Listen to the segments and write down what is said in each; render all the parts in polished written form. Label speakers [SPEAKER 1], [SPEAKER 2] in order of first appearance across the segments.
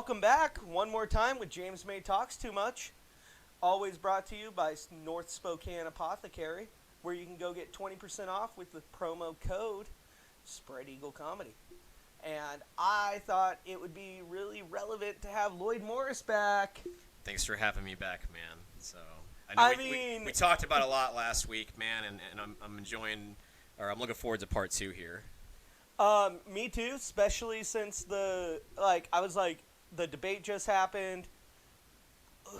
[SPEAKER 1] welcome back one more time with James May Talks Too Much. Always brought to you by North Spokane Apothecary, where you can go get 20% off with the promo code Spread Eagle Comedy. And I thought it would be really relevant to have Lloyd Morris back.
[SPEAKER 2] Thanks for having me back, man. So
[SPEAKER 1] I
[SPEAKER 2] know
[SPEAKER 1] mean,
[SPEAKER 2] we talked about a lot last week, man, and I'm enjoying, or I'm looking forward to part 2 here.
[SPEAKER 1] Me too, especially since the debate just happened.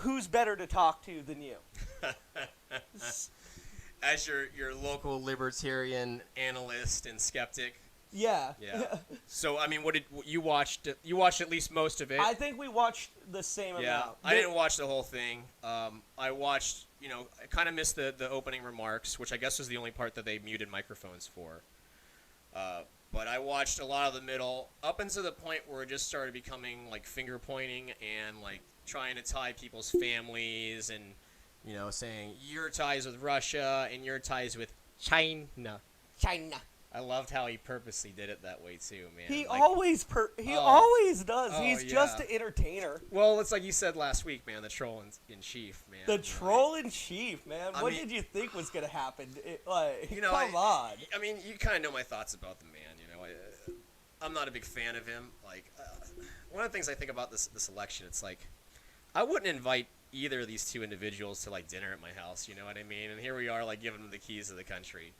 [SPEAKER 1] Who's better to talk to than you?
[SPEAKER 2] As your local libertarian analyst and skeptic.
[SPEAKER 1] Yeah.
[SPEAKER 2] Yeah. So I mean, what you watched? You watched at least most of it.
[SPEAKER 1] I think we watched the same amount.
[SPEAKER 2] Yeah. I didn't watch the whole thing. I watched. I kind of missed the opening remarks, which I guess was the only part that they muted microphones for. But I watched a lot of the middle up until the point where it just started becoming like finger pointing and like trying to tie people's families and saying your ties with Russia and your ties with China. I loved how he purposely did it that way too, man.
[SPEAKER 1] He always does. He's just an entertainer.
[SPEAKER 2] Well, it's like you said last week, man. The troll in chief, man.
[SPEAKER 1] The troll in chief, man. What did you think was gonna happen? Come on.
[SPEAKER 2] I mean, you kind of know my thoughts about the man. I'm not a big fan of him. Like, one of the things I think about this election, it's like, I wouldn't invite either of these two individuals to like dinner at my house. You know what I mean? And here we are, like giving them the keys of the country.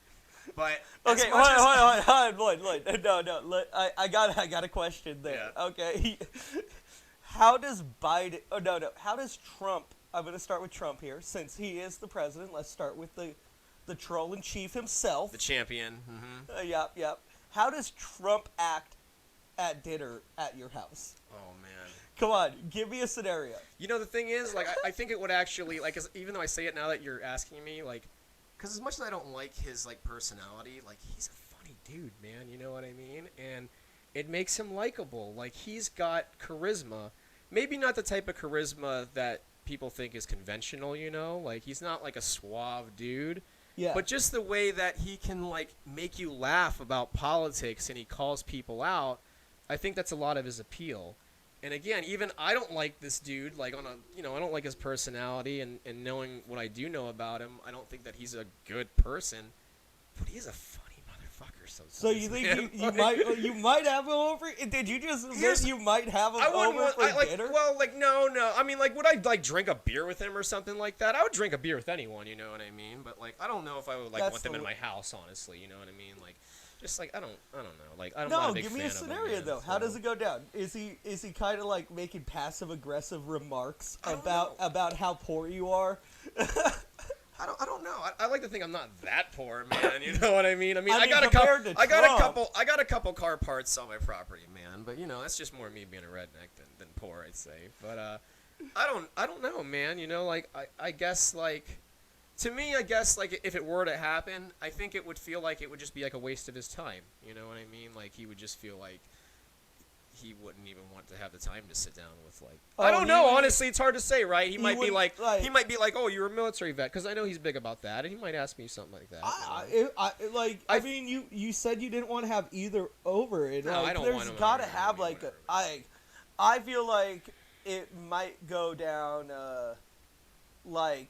[SPEAKER 2] But
[SPEAKER 1] okay, hold on, Lloyd. No. I got a question there.
[SPEAKER 2] Yeah.
[SPEAKER 1] Okay, how does Biden? Oh no. How does Trump? I'm going to start with Trump here, since he is the president. Let's start with the troll in chief himself,
[SPEAKER 2] the champion. Mm-hmm.
[SPEAKER 1] Yep. How does Trump act at dinner at your house?
[SPEAKER 2] Oh man.
[SPEAKER 1] Come on, give me a scenario.
[SPEAKER 2] The thing is, like, I think it would actually, like, even though I say it now that you're asking me, like, because as much as I don't like his, like, personality, like, he's a funny dude, man, you know what I mean? And it makes him likable. Like, he's got charisma. Maybe not the type of charisma that people think is conventional, Like, he's not, like, a suave dude.
[SPEAKER 1] Yeah.
[SPEAKER 2] But just the way that he can, like, make you laugh about politics and he calls people out, I think that's a lot of his appeal. And again, even I don't like this dude, like I don't like his personality and knowing what I do know about him, I don't think that he's a good person, but he is a funny motherfucker sometimes.
[SPEAKER 1] So you think you might have him over? Did you just admit you might have him over for dinner?
[SPEAKER 2] Well, like, no. I mean, like, would I, like, drink a beer with him or something like that? I would drink a beer with anyone, you know what I mean? But, like, I don't know if I would, like, want them in my house, honestly, you know what I mean? Like, just, like, I don't know. Like, I'm not a big fan of him.
[SPEAKER 1] No, give me a scenario, though. How does it go down? Is he kind of, like, making passive-aggressive remarks about how poor you are?
[SPEAKER 2] I don't know. I like to think I'm not that poor, man. You know what I mean? I got a couple car parts on my property, man. But that's just more me being a redneck than poor, I'd say. But I don't know, man. Like I guess like to me, I guess like if it were to happen, I think it would feel like it would just be like a waste of his time. You know what I mean? Like he would just feel like he wouldn't even want to have the time to sit down with like. I don't know. Honestly, it's hard to say, right? He might be like, oh, you're a military vet, because I know he's big about that, and he might ask me something like that.
[SPEAKER 1] I mean, you said you didn't want to have either over it.
[SPEAKER 2] No, I don't want him.
[SPEAKER 1] There's got to have like I feel like it might go down like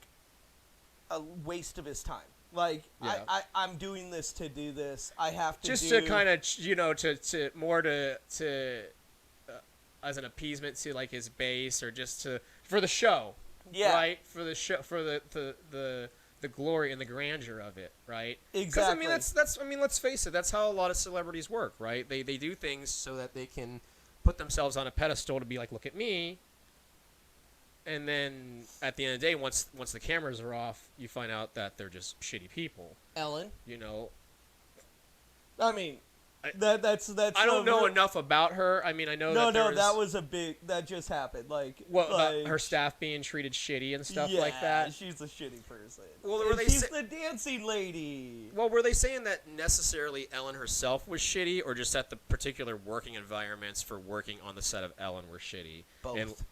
[SPEAKER 1] a waste of his time. Like yeah. I'm doing this to do this. I have to
[SPEAKER 2] just to kind of to more to as an appeasement to like his base or just for the show. Yeah. Right? For the show, for the glory and the grandeur of it, right?
[SPEAKER 1] Exactly.
[SPEAKER 2] Because let's face it, that's how a lot of celebrities work, right? They do things so that they can put themselves on a pedestal to be like, look at me. And then at the end of the day, once the cameras are off, you find out that they're just shitty people.
[SPEAKER 1] Ellen.
[SPEAKER 2] I
[SPEAKER 1] mean, that's.
[SPEAKER 2] I don't know enough about her. I mean, I know
[SPEAKER 1] that just happened. Like,
[SPEAKER 2] her staff being treated shitty and stuff like that.
[SPEAKER 1] Yeah, she's a shitty person.
[SPEAKER 2] Well,
[SPEAKER 1] she's the dancing lady.
[SPEAKER 2] Well, were they saying that necessarily Ellen herself was shitty, or just that the particular working environments for working on the set of Ellen were shitty?
[SPEAKER 1] Both.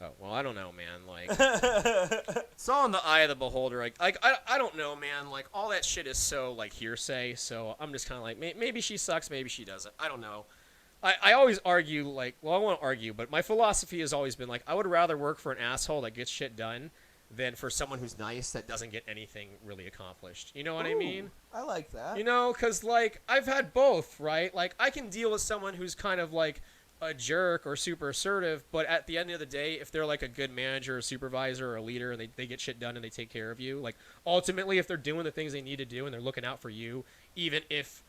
[SPEAKER 2] Oh, well, I don't know, man. Like, it's all in the eye of the beholder. Like, I don't know, man. Like, all that shit is so, like, hearsay. So I'm just kind of like, maybe she sucks, maybe she doesn't. I don't know. I always argue, like, well, I won't argue, but my philosophy has always been, like, I would rather work for an asshole that gets shit done than for someone who's nice that doesn't get anything really accomplished. You know what I mean?
[SPEAKER 1] I like that.
[SPEAKER 2] You know, because, like, I've had both, right? Like, I can deal with someone who's kind of, like, a jerk or super assertive, but at the end of the day, if they're, like, a good manager or supervisor or a leader and they get shit done and they take care of you, like, ultimately, if they're doing the things they need to do and they're looking out for you, even if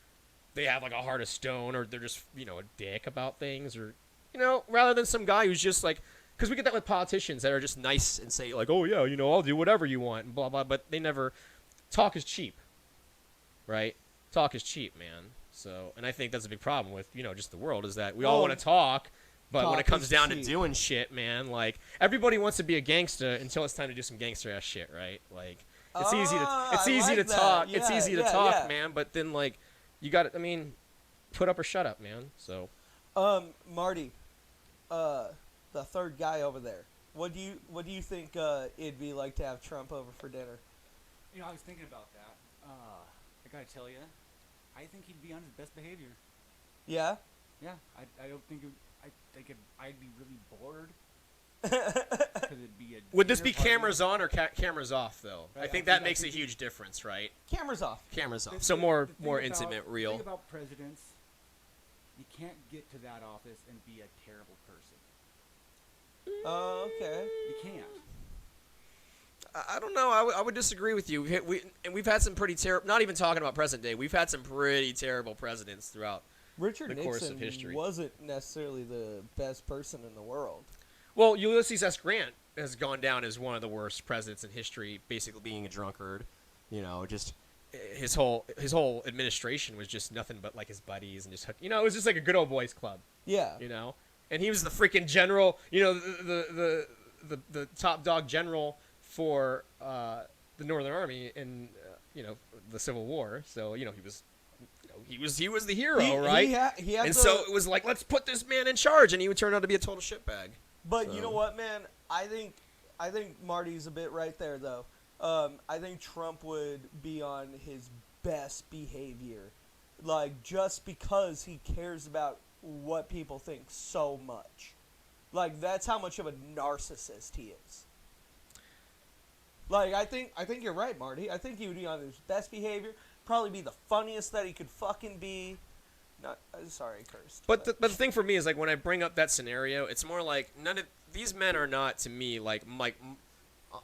[SPEAKER 2] they have, like, a heart of stone or they're just, you know, a dick about things or, you know, rather than some guy who's just, like, because we get that with politicians that are just nice and say, like, oh, yeah, you know, I'll do whatever you want and blah, blah, but they never, talk is cheap, right? Talk is cheap, man. So, and I think that's a big problem with, you know, just the world is that we all want to talk, but when it comes down to doing shit, man, like, everybody wants to be a gangsta until it's time to do some gangster-ass shit, right? Like, it's easy to talk. Yeah, it's easy to talk, man, but then, like, you got to, I mean, put up or shut up, man. So,
[SPEAKER 1] Marty, the third guy over there. What do you think it'd be like to have Trump over for dinner?
[SPEAKER 3] You know, I was thinking about that. I gotta tell you, I think he'd be on his best behavior.
[SPEAKER 1] Yeah.
[SPEAKER 3] Yeah, I don't think I'd be really bored. Because it'd be a
[SPEAKER 2] would this be
[SPEAKER 3] party.
[SPEAKER 2] cameras on or cameras off, though?
[SPEAKER 3] Right,
[SPEAKER 2] I think that makes a huge difference, right?
[SPEAKER 1] Cameras off.
[SPEAKER 2] Cameras off.
[SPEAKER 3] The
[SPEAKER 2] So
[SPEAKER 3] thing-
[SPEAKER 2] more
[SPEAKER 3] the thing
[SPEAKER 2] intimate,
[SPEAKER 3] about,
[SPEAKER 2] real.
[SPEAKER 3] The thing about presidents, you can't get to that office and be a terrible person.
[SPEAKER 1] Oh, okay.
[SPEAKER 3] You can't.
[SPEAKER 2] I don't know. I would disagree with you. We've had some pretty terrible. Not even talking about present day. We've had some pretty terrible presidents throughout
[SPEAKER 1] Richard
[SPEAKER 2] the
[SPEAKER 1] Nixon
[SPEAKER 2] course of history.
[SPEAKER 1] wasn't necessarily the best person in the world.
[SPEAKER 2] Well, Ulysses S. Grant has gone down as one of the worst presidents in history, basically being a drunkard. You know, just his whole administration was just nothing but like his buddies and just, you know, it was just like a good old boys club.
[SPEAKER 1] Yeah.
[SPEAKER 2] You know, and he was the freaking general. You know, the top dog general for the Northern Army in you know, the Civil War. So you know, he was the hero, right?
[SPEAKER 1] He had
[SPEAKER 2] and so it was like, let's put this man in charge, and he would turn out to be a total shitbag.
[SPEAKER 1] But
[SPEAKER 2] So.
[SPEAKER 1] you know what, man? I think Marty's a bit right there, though. I think Trump would be on his best behavior, like just because he cares about what people think so much. Like that's how much of a narcissist he is. Like I think you're right, Marty. I think he would be on his best behavior. Probably be the funniest that he could fucking be. Not sorry, I cursed.
[SPEAKER 2] But the thing for me is like when I bring up that scenario, it's more like none of these men are not to me like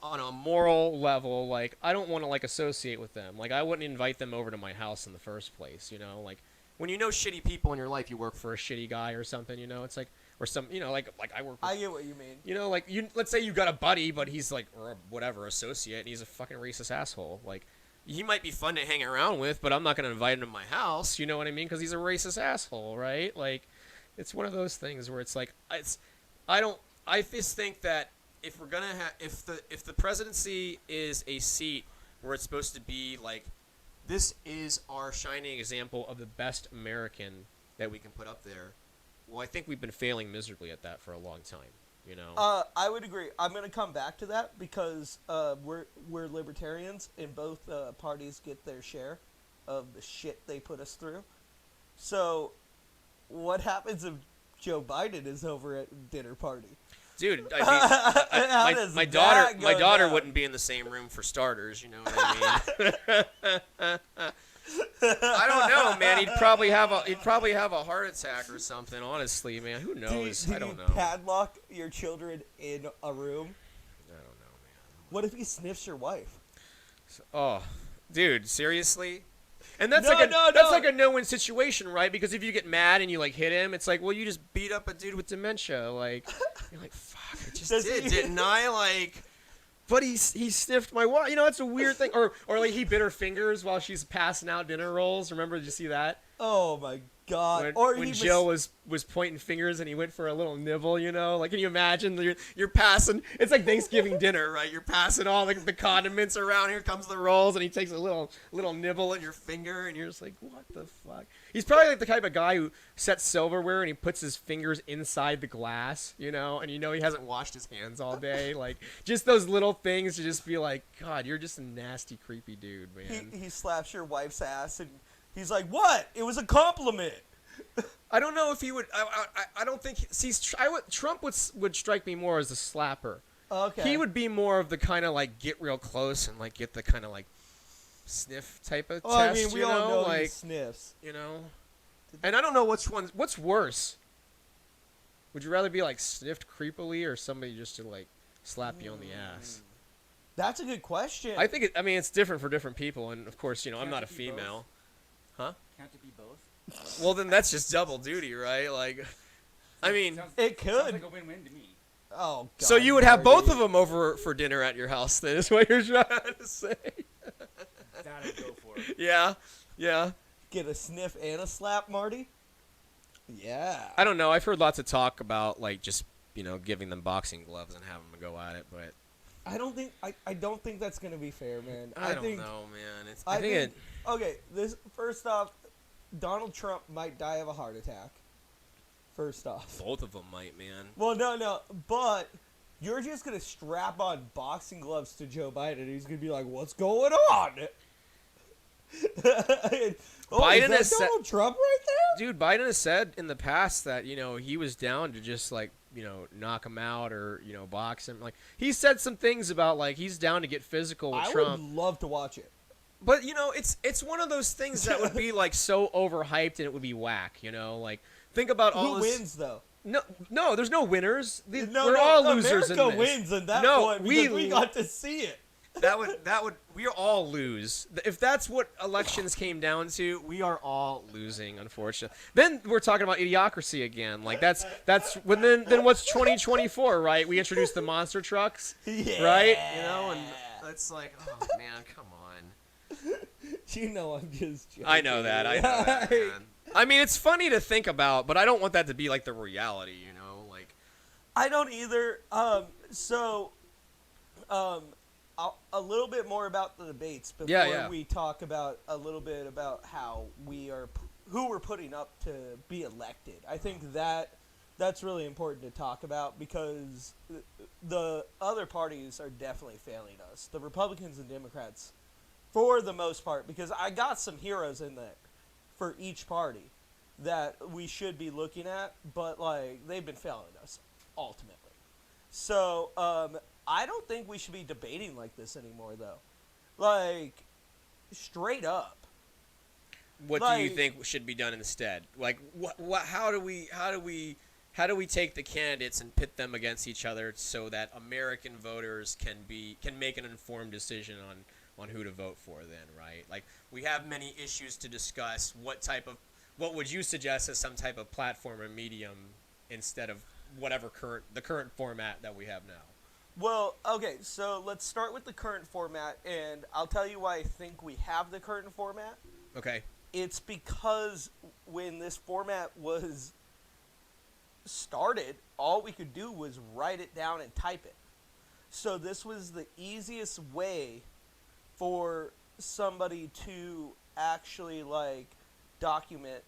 [SPEAKER 2] on a moral level. Like I don't want to like associate with them. Like I wouldn't invite them over to my house in the first place. You know, like when you know shitty people in your life, you work for a shitty guy or something. You know, it's like or some you know like I work. With,
[SPEAKER 1] I get what you mean.
[SPEAKER 2] You know, like let's say you got a buddy, but he's like or whatever associate, and he's a fucking racist asshole. Like. He might be fun to hang around with, but I'm not going to invite him to my house. You know what I mean? Because he's a racist asshole, right? Like, it's one of those things where it's like, I just think that if we're gonna have, if the presidency is a seat where it's supposed to be like, this is our shining example of the best American that we can put up there. Well, I think we've been failing miserably at that for a long time. You know.
[SPEAKER 1] I would agree. I'm going to come back to that because we're libertarians and both parties get their share of the shit they put us through. So, what happens if Joe Biden is over at dinner party?
[SPEAKER 2] Dude, I mean, my daughter
[SPEAKER 1] down?
[SPEAKER 2] wouldn't be in the same room for starters. You know what I mean? I don't know, man. He'd probably have a heart attack or something. Honestly, man, who knows?
[SPEAKER 1] Do
[SPEAKER 2] I don't
[SPEAKER 1] you
[SPEAKER 2] know.
[SPEAKER 1] padlock your children in a room?
[SPEAKER 2] I don't know, man.
[SPEAKER 1] What if he sniffs your wife?
[SPEAKER 2] Oh, dude, seriously? And that's
[SPEAKER 1] No,
[SPEAKER 2] like
[SPEAKER 1] no.
[SPEAKER 2] like a no-win situation, right? Because if you get mad and you like hit him, it's like, well, you just beat up a dude with dementia. Like, you're like, fuck, I just didn't I? Like, but he sniffed my wife. You know, that's a weird thing. Or like he bit her fingers while she's passing out dinner rolls. Remember? Did you see that?
[SPEAKER 1] Oh my God!
[SPEAKER 2] When Jill was pointing fingers and he went for a little nibble, you know? Like, can you imagine? You're passing. It's like Thanksgiving dinner, right? You're passing all the condiments around. Here comes the rolls, and he takes a little nibble at your finger, and you're just like, what the fuck? He's probably like the type of guy who sets silverware and he puts his fingers inside the glass, you know? And you know he hasn't washed his hands all day. Like, just those little things to just be like, God, you're just a nasty, creepy dude, man.
[SPEAKER 1] He slaps your wife's ass and he's like, "What? It was a compliment."
[SPEAKER 2] I don't know if he would. I don't think. See, Trump would strike me more as a slapper.
[SPEAKER 1] Okay.
[SPEAKER 2] He would be more of the kind of like get real close and like get the kind of like sniff type of test.
[SPEAKER 1] I mean, we all know
[SPEAKER 2] like
[SPEAKER 1] he sniffs.
[SPEAKER 2] you know. And I don't know what's worse. Would you rather be like sniffed creepily or somebody just to like slap you on the ass?
[SPEAKER 1] That's a good question.
[SPEAKER 2] I think it's different for different people, and of course, I'm
[SPEAKER 3] Can't
[SPEAKER 2] not a
[SPEAKER 3] it be
[SPEAKER 2] female.
[SPEAKER 3] both?
[SPEAKER 2] Huh?
[SPEAKER 3] Can't it be both?
[SPEAKER 2] Well, then that's just double duty, right? Like, I mean,
[SPEAKER 1] it could.
[SPEAKER 3] Sounds like a win-win to me.
[SPEAKER 1] Oh, God.
[SPEAKER 2] so you would have both of them over for dinner at your house, then, is what you're trying to say?
[SPEAKER 3] That I'd go for.
[SPEAKER 2] Yeah.
[SPEAKER 1] Get a sniff and a slap, Marty? Yeah.
[SPEAKER 2] I don't know. I've heard lots of talk about like just giving them boxing gloves and having them go at it, but
[SPEAKER 1] I don't think that's gonna be fair, man.
[SPEAKER 2] I don't know, man. I think
[SPEAKER 1] okay. This first off, Donald Trump might die of a heart attack. First off,
[SPEAKER 2] both of them might, man.
[SPEAKER 1] well, no, but you're just gonna strap on boxing gloves to Joe Biden, and he's gonna be like, "What's going on?"
[SPEAKER 2] Biden
[SPEAKER 1] is that Donald Trump right there?
[SPEAKER 2] Dude, Biden has said in the past that he was down to just like knock him out or box him. Like he said some things about like he's down to get physical with Trump.
[SPEAKER 1] I would love to watch it.
[SPEAKER 2] But it's one of those things that would be like so overhyped and it would be whack. Like think about all
[SPEAKER 1] who
[SPEAKER 2] this.
[SPEAKER 1] Wins though.
[SPEAKER 2] No, there's no winners.
[SPEAKER 1] No,
[SPEAKER 2] we're all losers
[SPEAKER 1] America
[SPEAKER 2] in this.
[SPEAKER 1] wins in that point because we got to see it.
[SPEAKER 2] That would we all lose. If that's what elections came down to, we are all losing, unfortunately. Then we're talking about idiocracy again. Like that's when then what's 2024, right? We introduced the monster trucks, right? And it's like, oh man, come on.
[SPEAKER 1] I'm just joking.
[SPEAKER 2] I know that, man. I mean, it's funny to think about, but I don't want that to be like the reality, like
[SPEAKER 1] I don't either. A little bit more about the debates before we talk about a little bit about how who we're putting up to be elected. I think that's really important to talk about because the other parties are definitely failing us. The Republicans and Democrats, for the most part, because I got some heroes in there for each party that we should be looking at, but like they've been failing us ultimately. So, I don't think we should be debating like this anymore, though. Like, straight up.
[SPEAKER 2] What do you think should be done instead? Like, how do we take the candidates and pit them against each other so that American voters can make an informed decision on who to vote for? Then, right? Like, we have many issues to discuss. What would you suggest as some type of platform or medium instead of the current format that we have now?
[SPEAKER 1] Well, okay, so let's start with the current format, and I'll tell you why I think we have the current format.
[SPEAKER 2] Okay.
[SPEAKER 1] It's because when this format was started, all we could do was write it down and type it. So this was the easiest way for somebody to actually, like, document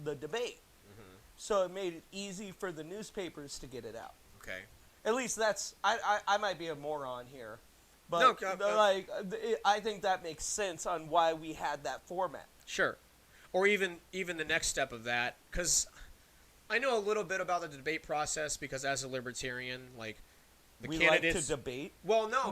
[SPEAKER 1] the debate. Mm-hmm. So it made it easy for the newspapers to get it out.
[SPEAKER 2] Okay.
[SPEAKER 1] At least that's I might be a moron here, but
[SPEAKER 2] no,
[SPEAKER 1] I think that makes sense on why we had that format.
[SPEAKER 2] Sure, or even the next step of that, because I know a little bit about the debate process because as a libertarian, like
[SPEAKER 1] we candidates like to debate.
[SPEAKER 2] Well, no,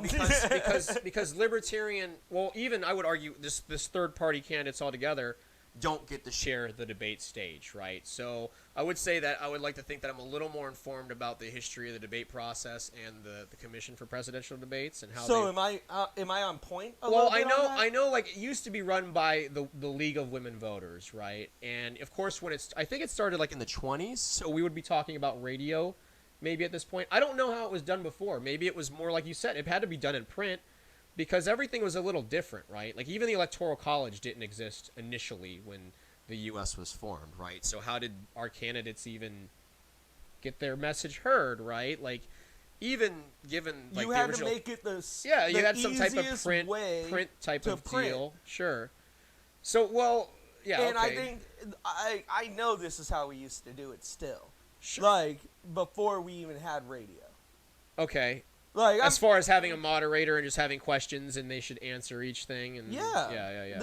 [SPEAKER 2] because libertarian. Well, even I would argue this third party candidates altogether don't get to share the debate stage, right? So I would say that I would like to think that I'm a little more informed about the history of the debate process and the Commission for Presidential Debates and how.
[SPEAKER 1] So am I on point?
[SPEAKER 2] Well, I know. Like it used to be run by the League of Women Voters, right? And of course, I think it started like in the 20s. So we would be talking about radio, maybe at this point. I don't know how it was done before. Maybe it was more like you said. It had to be done in print. Because everything was a little different, right? Like, even the Electoral College didn't exist initially when the U.S. was formed, right? So how did our candidates even get their message heard, right? Like, even given, like,
[SPEAKER 1] you had to make it
[SPEAKER 2] you had some type of print type of deal. Sure. So, well, yeah,
[SPEAKER 1] and
[SPEAKER 2] okay.
[SPEAKER 1] I think, I know this is how we used to do it still.
[SPEAKER 2] Sure.
[SPEAKER 1] Like, before we even had radio.
[SPEAKER 2] Okay.
[SPEAKER 1] Like
[SPEAKER 2] as far as having a moderator and just having questions and they should answer each thing. And
[SPEAKER 1] yeah.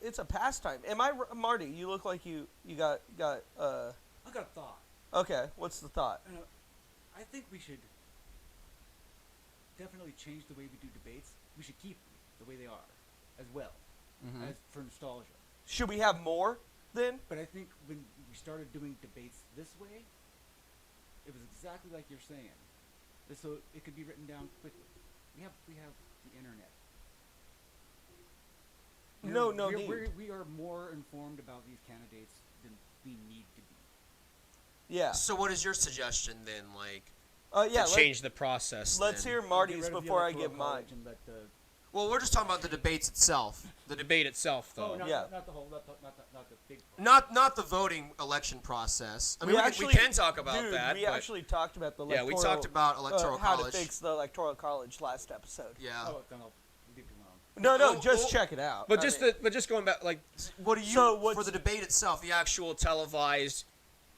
[SPEAKER 1] It's a pastime. Am I Marty? You look like you got.
[SPEAKER 3] I got a thought.
[SPEAKER 1] Okay, what's the thought?
[SPEAKER 3] I think we should definitely change the way we do debates. We should keep them the way they are, as well, as for nostalgia.
[SPEAKER 1] Should we have more then?
[SPEAKER 3] But I think when we started doing debates this way, it was exactly like you're saying. So it could be written down quickly. We have the internet. We are more informed about these candidates than we need to be.
[SPEAKER 1] Yeah.
[SPEAKER 2] So what is your suggestion then? Like,
[SPEAKER 1] to
[SPEAKER 2] change the process.
[SPEAKER 1] Let's hear Marty's before I give mine.
[SPEAKER 2] Well, we're just talking about the debates itself. The debate itself, though.
[SPEAKER 3] Not the whole, not the big.
[SPEAKER 2] Not the voting election process. I mean, we can talk about that.
[SPEAKER 1] We actually talked about the electoral.
[SPEAKER 2] Yeah, we talked about electoral college.
[SPEAKER 1] How to fix the electoral college last episode.
[SPEAKER 2] Yeah.
[SPEAKER 3] Oh, then I'll leave it alone.
[SPEAKER 1] No, just check it out.
[SPEAKER 2] But just going back, like, what do you for the debate itself? The actual televised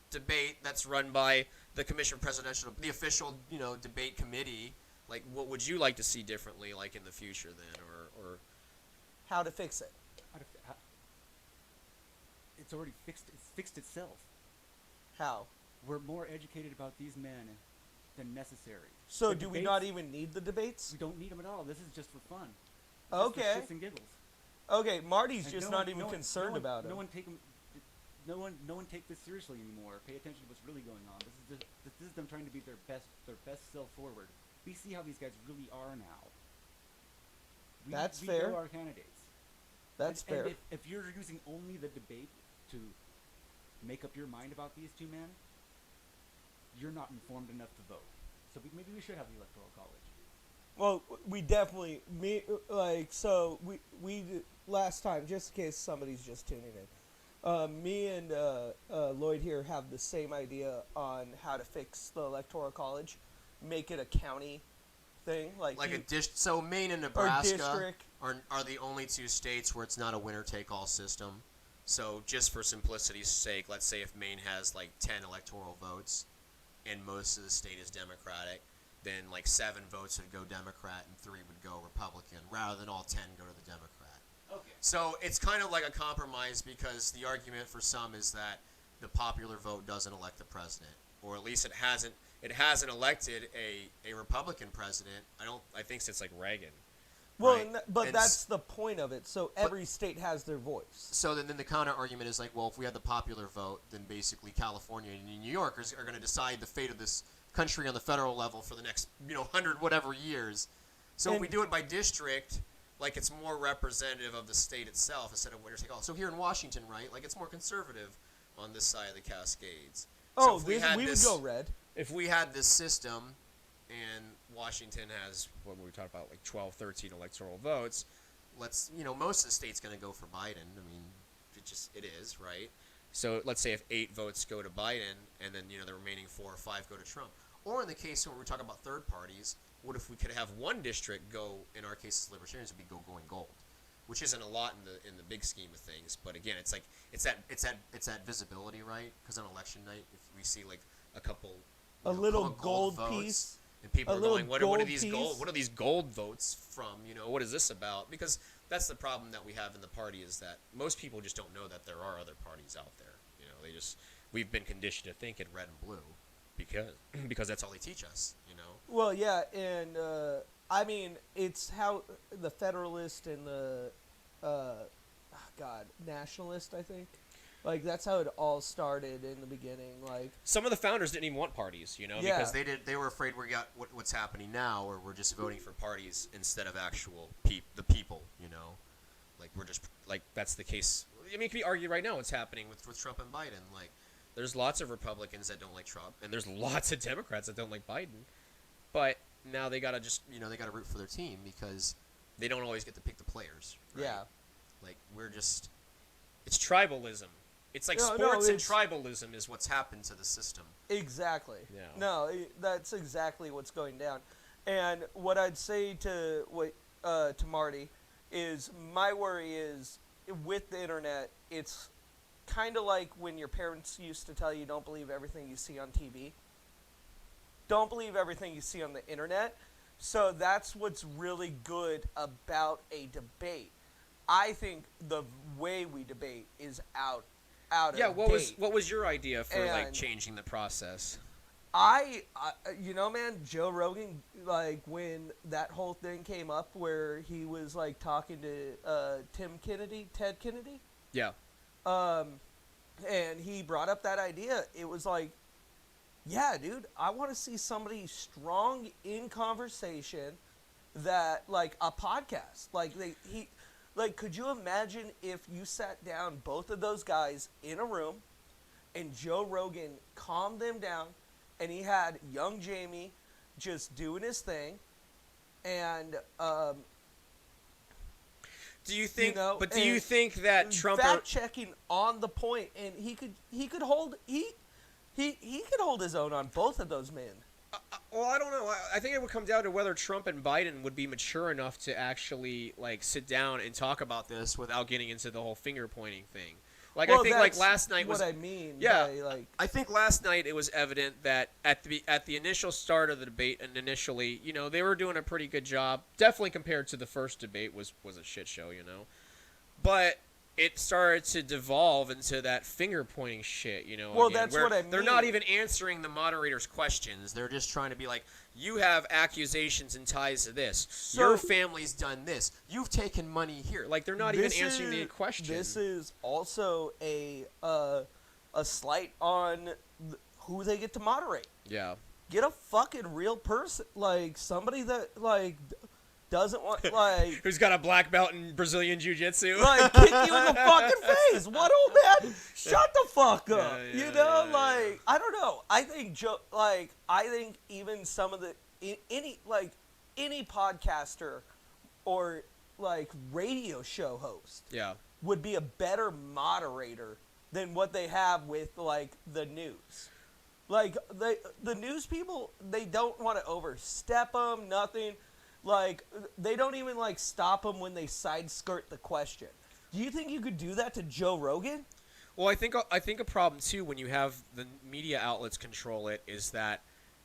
[SPEAKER 2] debate that's run by the Commission Presidential, the official, debate committee. Like, what would you like to see differently, like, in the future then, or
[SPEAKER 1] how to fix it?
[SPEAKER 3] It's already fixed. It's fixed itself.
[SPEAKER 1] How?
[SPEAKER 3] We're more educated about these men than necessary.
[SPEAKER 1] So do we not even need the debates?
[SPEAKER 3] We don't need them at all. This is just for fun.
[SPEAKER 1] Okay.
[SPEAKER 3] Just for shits and giggles.
[SPEAKER 1] Okay, Marty's just not even concerned about it.
[SPEAKER 3] No one take this seriously anymore. Pay attention to what's really going on. This is them trying to be their best self forward. We see how these guys really are now.
[SPEAKER 1] That's
[SPEAKER 3] we
[SPEAKER 1] fair.
[SPEAKER 3] know our candidates.
[SPEAKER 1] That's fair.
[SPEAKER 3] And if you're using only the debate to make up your mind about these two men, you're not informed enough to vote. So maybe we should have the electoral college.
[SPEAKER 1] Well, we definitely we last time, just in case somebody's just tuning in. Me and Lloyd here have the same idea on how to fix the electoral college. Make it a county thing,
[SPEAKER 2] so Maine and Nebraska
[SPEAKER 1] are
[SPEAKER 2] the only two states where it's not a winner-take-all system. So just for simplicity's sake, let's say if Maine has like 10 electoral votes, and most of the state is Democratic, then like 7 votes would go Democrat and 3 would go Republican, rather than all 10 go to the Democrat.
[SPEAKER 3] Okay.
[SPEAKER 2] So it's kind of like a compromise because the argument for some is that the popular vote doesn't elect the president, or at least it hasn't elected a Republican president. I think since like Reagan.
[SPEAKER 1] Well,
[SPEAKER 2] right?
[SPEAKER 1] That's the point of it. So every state has their voice.
[SPEAKER 2] So then the counter argument is like, well, if we had the popular vote, then basically California and New York are going to decide the fate of this country on the federal level for the next 100 whatever years. So if we do it by district, like it's more representative of the state itself instead of winner take all. So here in Washington, right, like it's more conservative on this side of the Cascades.
[SPEAKER 1] So we would go red.
[SPEAKER 2] If we had this system and Washington has, what we talked about, like 12, 13 electoral votes, most of the state's going to go for Biden. I mean, it is, right? So let's say if 8 votes go to Biden and then, the remaining 4 or 5 go to Trump. Or in the case where we're talking about third parties, what if we could have one district go, in our case as libertarians, would be going gold, which isn't a lot in the big scheme of things. But again, it's like it's that visibility, right? Because on election night, if we see like a couple
[SPEAKER 1] little gold
[SPEAKER 2] votes,
[SPEAKER 1] piece,
[SPEAKER 2] and people are going, what are these gold votes from? What is this about? Because that's the problem that we have in the party is that most people just don't know that there are other parties out there. We've been conditioned to think in red and blue because that's all they teach us.
[SPEAKER 1] Well, yeah, and I mean it's how the Federalist and the Nationalist, I think. Like that's how it all started in the beginning. Like
[SPEAKER 2] some of the founders didn't even want parties, because they were afraid we got what's happening now, where we're just voting for parties instead of actual the people. Like we're just like that's the case. I mean, it can be argued right now what's happening with Trump and Biden. Like there's lots of Republicans that don't like Trump, and there's lots of Democrats that don't like Biden. But now they gotta just they gotta root for their team because they don't always get to pick the players. Right?
[SPEAKER 1] Yeah.
[SPEAKER 2] Like it's tribalism. It's like sports and tribalism is what's happened to the system.
[SPEAKER 1] Exactly.
[SPEAKER 2] Yeah.
[SPEAKER 1] No, that's exactly what's going down. And what I'd say to Marty is my worry is with the internet, it's kind of like when your parents used to tell you don't believe everything you see on TV. Don't believe everything you see on the internet So that's what's really good about a debate. I think the way we debate is out
[SPEAKER 2] Yeah,
[SPEAKER 1] of date.
[SPEAKER 2] what was your idea for like
[SPEAKER 1] And
[SPEAKER 2] changing the process?
[SPEAKER 1] you know, man, Joe Rogan, like when that whole thing came up where he was like talking to Ted Kennedy,
[SPEAKER 2] Yeah.
[SPEAKER 1] and he brought up that idea. It was like, yeah, dude, I want to see somebody strong in conversation that like a podcast. Could you imagine if you sat down both of those guys in a room and Joe Rogan calmed them down and he had young Jamie just doing his thing and
[SPEAKER 2] do you think
[SPEAKER 1] you know,
[SPEAKER 2] do you think that Trump
[SPEAKER 1] fact checking on the point, and he could hold his own on both of those men.
[SPEAKER 2] well, I don't know. I think it would come down to whether Trump and Biden would be mature enough to actually like sit down and talk about this without getting into the whole finger pointing thing. Like
[SPEAKER 1] Well,
[SPEAKER 2] I think
[SPEAKER 1] that's
[SPEAKER 2] like last night was
[SPEAKER 1] what I mean.
[SPEAKER 2] yeah.
[SPEAKER 1] By, like,
[SPEAKER 2] I think last night it was evident that at the initial start of the debate and initially, you know, they were doing a pretty good job. Definitely compared to the first debate was a shit show, you know. But it started to devolve into that finger pointing shit, you know.
[SPEAKER 1] Well,
[SPEAKER 2] again,
[SPEAKER 1] that's
[SPEAKER 2] where
[SPEAKER 1] what I mean.
[SPEAKER 2] They're not even answering the moderator's questions. They're just trying to be like, you have accusations and ties to this.
[SPEAKER 1] So-
[SPEAKER 2] Your family's done this. You've taken money here. Like they're not even answering the question.
[SPEAKER 1] This is also a slight on who they get to moderate.
[SPEAKER 2] Yeah.
[SPEAKER 1] Get a fucking real person, like somebody that like doesn't want like
[SPEAKER 2] Who's got a black belt in Brazilian Jiu-Jitsu?
[SPEAKER 1] like kick you in the fucking face. What, old man? Shut the fuck up.
[SPEAKER 2] Yeah,
[SPEAKER 1] you know,
[SPEAKER 2] yeah,
[SPEAKER 1] like
[SPEAKER 2] yeah.
[SPEAKER 1] I don't know. I think even some of the any podcaster or like radio show host
[SPEAKER 2] Yeah.
[SPEAKER 1] would be a better moderator than what they have with like the news. Like the news people, they don't want to overstep them. Nothing. Like they don't even like stop them when they side skirt the question. Do you think you could do that to Joe Rogan?
[SPEAKER 2] Well, I think a problem too when you have the media outlets control it is that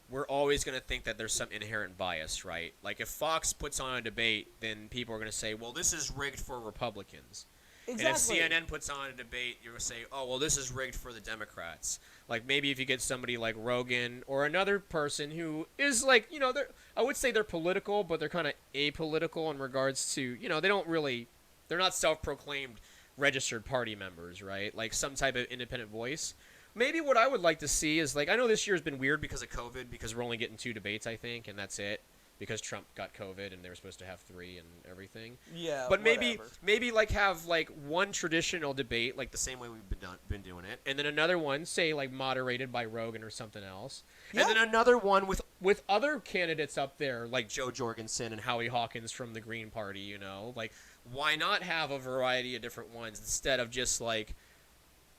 [SPEAKER 2] we're always going to think that there's some inherent bias, right? Like if Fox puts on a debate, then people are going to say, "Well, this is rigged for Republicans."
[SPEAKER 1] Exactly.
[SPEAKER 2] And if CNN puts on a debate, you're going to say, "Oh, well, this is rigged for the Democrats." Like maybe if you get somebody like Rogan or another person who is like, you know, I would say they're political, but they're kind of apolitical in regards to, you know, they're not self-proclaimed registered party members, right? Like some type of independent voice. Maybe what I would like to see is like, I know this year's been weird because of COVID, because we're only getting 2 debates, I think, and that's it. Because Trump got COVID and they were supposed to have 3 and everything.
[SPEAKER 1] Yeah,
[SPEAKER 2] but
[SPEAKER 1] whatever.
[SPEAKER 2] maybe like have like one traditional debate, like the same way we've been doing it, and then another one, say like moderated by Rogan or something else,
[SPEAKER 1] Yeah.
[SPEAKER 2] and then another one with other candidates up there like Joe Jorgensen and Howie Hawkins from the Green Party. You know, like why not have a variety of different ones instead of just like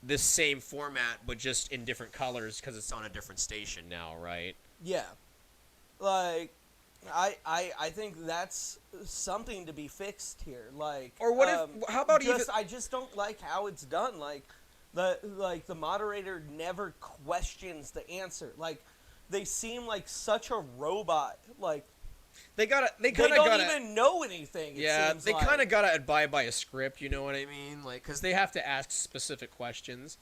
[SPEAKER 2] this same format but just in different colors because it's on a different station now, right?
[SPEAKER 1] Yeah. Like I think that's something to be fixed here. Like,
[SPEAKER 2] Or what if? How about
[SPEAKER 1] I just don't like how it's done. Like, the moderator never questions the answer. Like, they seem like such a robot. Like,
[SPEAKER 2] they don't
[SPEAKER 1] even know anything.
[SPEAKER 2] Yeah,
[SPEAKER 1] it seems
[SPEAKER 2] they
[SPEAKER 1] like.
[SPEAKER 2] kind of gotta abide by a script. You know what I mean? Like, because they have to ask specific questions.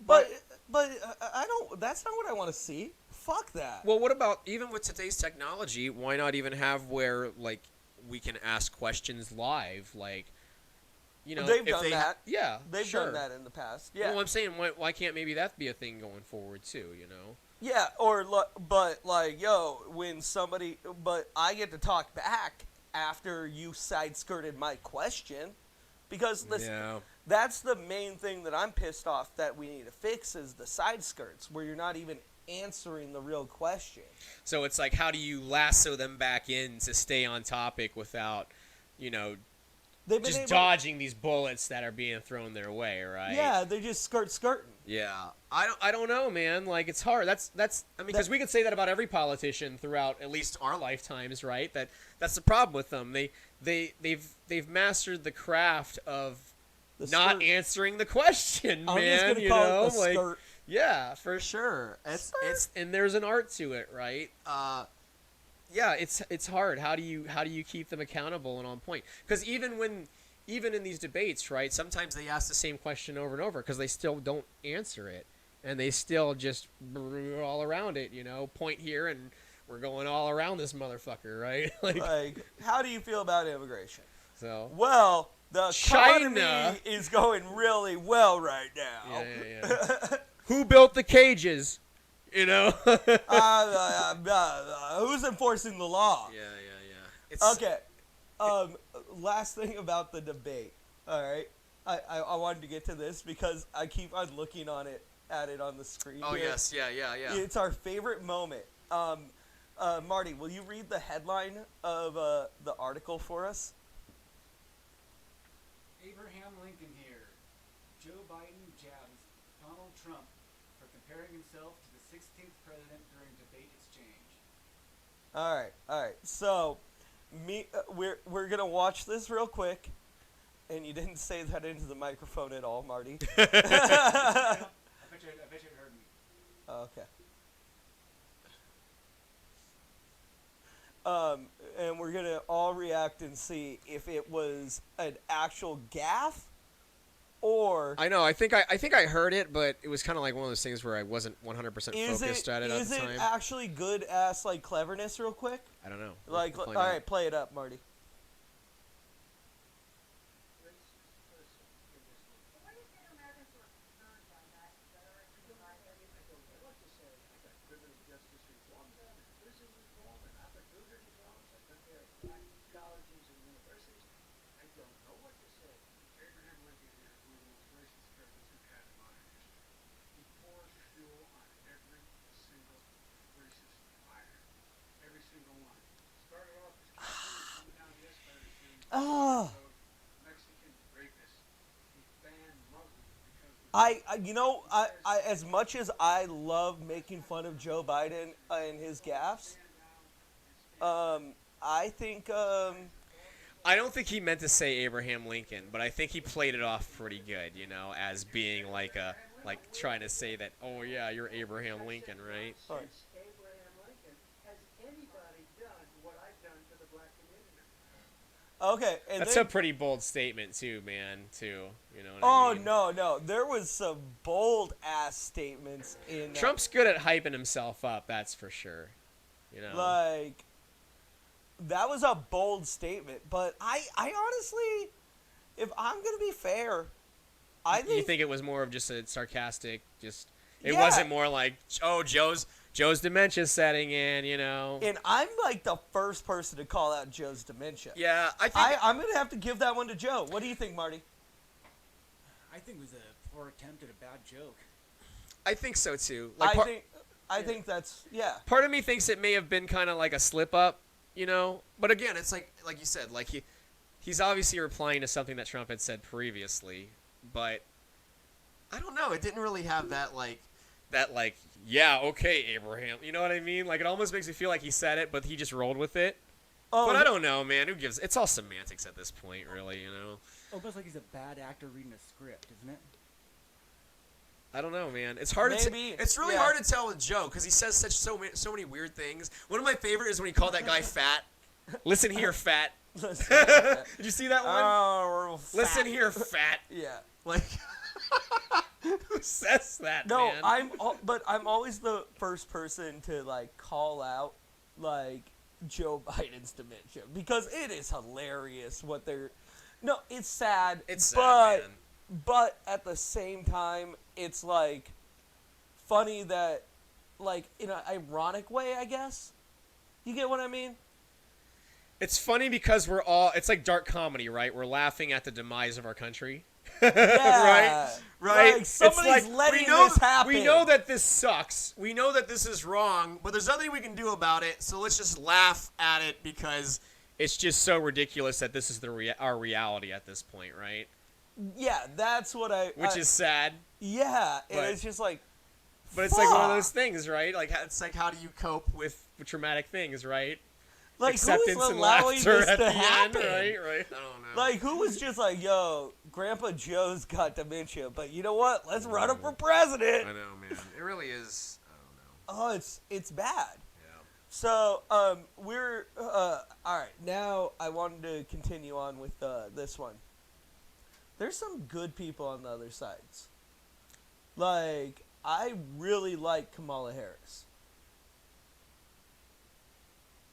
[SPEAKER 1] But I don't. That's not what I want to see. Fuck that.
[SPEAKER 2] Well, what about even with today's technology? Why not even have where like we can ask questions live? Like, you know,
[SPEAKER 1] They've done that.
[SPEAKER 2] Yeah,
[SPEAKER 1] They've
[SPEAKER 2] sure.
[SPEAKER 1] done that in the past. Yeah.
[SPEAKER 2] Well, I'm saying why can't maybe that be a thing going forward too? You know.
[SPEAKER 1] Yeah, but like, but I get to talk back after you side skirted my question, because listen,
[SPEAKER 2] Yeah.
[SPEAKER 1] that's the main thing that I'm pissed off that we need to fix is the side skirts where you're not even answering the real question.
[SPEAKER 2] So it's like, how do you lasso them back in to stay on topic without, you know,
[SPEAKER 1] They've been
[SPEAKER 2] just
[SPEAKER 1] able
[SPEAKER 2] dodging these bullets that are being thrown their way, right?
[SPEAKER 1] Yeah, they just skirting.
[SPEAKER 2] Yeah, I don't know, man. Like it's hard. That's I mean, because we could say that about every politician throughout at least our lifetimes, right? That's the problem with them. They've mastered the craft of not
[SPEAKER 1] skirt.
[SPEAKER 2] answering the question,
[SPEAKER 1] I'm
[SPEAKER 2] man.
[SPEAKER 1] just gonna
[SPEAKER 2] You
[SPEAKER 1] call
[SPEAKER 2] know,
[SPEAKER 1] it the
[SPEAKER 2] like
[SPEAKER 1] skirt.
[SPEAKER 2] yeah, for sure. It's and there's an art to it, right? yeah, it's hard. How do you keep them accountable and on point? Because even in these debates, right? Sometimes they ask the same question over and over because they still don't answer it, and they still just all around it. Point here, and we're going all around this motherfucker, right?
[SPEAKER 1] Like, how do you feel about immigration?
[SPEAKER 2] So.
[SPEAKER 1] Well, the economy
[SPEAKER 2] China
[SPEAKER 1] is going really well right now.
[SPEAKER 2] Yeah. Who built the cages?
[SPEAKER 1] Who's enforcing the law?
[SPEAKER 2] Yeah. It's,
[SPEAKER 1] Okay. Last thing about the debate. All right. I wanted to get to this because I keep on looking at it on the screen.
[SPEAKER 2] Oh
[SPEAKER 1] here.
[SPEAKER 2] yes, yeah.
[SPEAKER 1] It's our favorite moment. Marty, will you read the headline of the article for us?
[SPEAKER 3] Abraham Lincoln here. Joe Biden jabs Donald Trump for comparing himself to the 16th president during debate exchange.
[SPEAKER 1] All right. So, we're gonna watch this real quick, and you didn't say that into the microphone at all, Marty.
[SPEAKER 3] I bet you heard me.
[SPEAKER 1] Okay. And we're gonna all react and see if it was an actual gaffe, or
[SPEAKER 2] I know. I think I heard it, but it was kind of like one of those things where I wasn't 100% focused at it at the time.
[SPEAKER 1] Is it actually good ass like cleverness? Real quick.
[SPEAKER 2] I don't know.
[SPEAKER 1] Like, all right, play it up, Marty. Oh. I as much as I love making fun of Joe Biden and his gaffes, I think
[SPEAKER 2] I don't think he meant to say Abraham Lincoln, but I think he played it off pretty good, as being like trying to say that, oh yeah, you're Abraham Lincoln, right?
[SPEAKER 1] Okay, and
[SPEAKER 2] that's
[SPEAKER 1] then,
[SPEAKER 2] a pretty bold statement too, man.
[SPEAKER 1] Oh
[SPEAKER 2] I mean?
[SPEAKER 1] no, there was some bold ass statements in.
[SPEAKER 2] Trump's good at hyping himself up, that's for sure.
[SPEAKER 1] Like, that was a bold statement, but I honestly, if I'm gonna be fair, I think.
[SPEAKER 2] You think it was more of just a sarcastic, it
[SPEAKER 1] Yeah.
[SPEAKER 2] wasn't more like, oh, Joe's dementia setting in,
[SPEAKER 1] And I'm like the first person to call out Joe's dementia.
[SPEAKER 2] Yeah, I think
[SPEAKER 1] I'm gonna have to give that one to Joe. What do you think, Marty?
[SPEAKER 3] I think it was a poor attempt at a bad joke.
[SPEAKER 2] I think so too.
[SPEAKER 1] I think that's
[SPEAKER 2] Part of me thinks it may have been kind of like a slip up, But again, it's like you said, like he's obviously replying to something that Trump had said previously, but I don't know. It didn't really have that yeah, okay, Abraham. You know what I mean? Like, it almost makes me feel like he said it, but he just rolled with it.
[SPEAKER 1] Oh,
[SPEAKER 2] but I don't know, man. Who gives? It's all semantics at this point, really.
[SPEAKER 3] Almost like he's a bad actor reading a script, isn't it?
[SPEAKER 2] I don't know, man. It's hard it's really hard to tell with Joe because he says so many weird things. One of my favorite is when he called that guy fat. Listen here, fat. Did you see that one?
[SPEAKER 1] Oh,
[SPEAKER 2] listen here, fat.
[SPEAKER 1] Yeah.
[SPEAKER 2] Like, who says that?
[SPEAKER 1] No,
[SPEAKER 2] man?
[SPEAKER 1] but I'm always the first person to like call out like Joe Biden's dementia because it is hilarious what they're. No, it's sad.
[SPEAKER 2] It's sad, man.
[SPEAKER 1] But at the same time, it's like funny that, like, in an ironic way, I guess. You get what I mean?
[SPEAKER 2] It's funny because it's like dark comedy, right? We're laughing at the demise of our country.
[SPEAKER 1] Yeah.
[SPEAKER 2] Right?
[SPEAKER 1] Like somebody's letting this happen.
[SPEAKER 2] We know that this sucks. We know that this is wrong, but there's nothing we can do about it, so let's just laugh at it because it's just so ridiculous that this is our reality at this point, right?
[SPEAKER 1] Yeah, that's what
[SPEAKER 2] Which is sad.
[SPEAKER 1] Yeah, and it's just like.
[SPEAKER 2] But it's like one of those things, right? Like it's like how do you cope with traumatic things, right?
[SPEAKER 1] Like
[SPEAKER 2] acceptance
[SPEAKER 1] who is
[SPEAKER 2] and
[SPEAKER 1] allowing
[SPEAKER 2] laughter
[SPEAKER 1] this
[SPEAKER 2] at
[SPEAKER 1] to
[SPEAKER 2] the
[SPEAKER 1] happen?
[SPEAKER 2] end, right? I don't know.
[SPEAKER 1] Like who was just like, yo, Grandpa Joe's got dementia, but you know what? Let's run him for president.
[SPEAKER 2] I know, man. It really is. I don't know.
[SPEAKER 1] Oh, it's bad.
[SPEAKER 2] Yeah.
[SPEAKER 1] So, we're all right. Now, I wanted to continue on with this one. There's some good people on the other sides. Like, I really like Kamala Harris.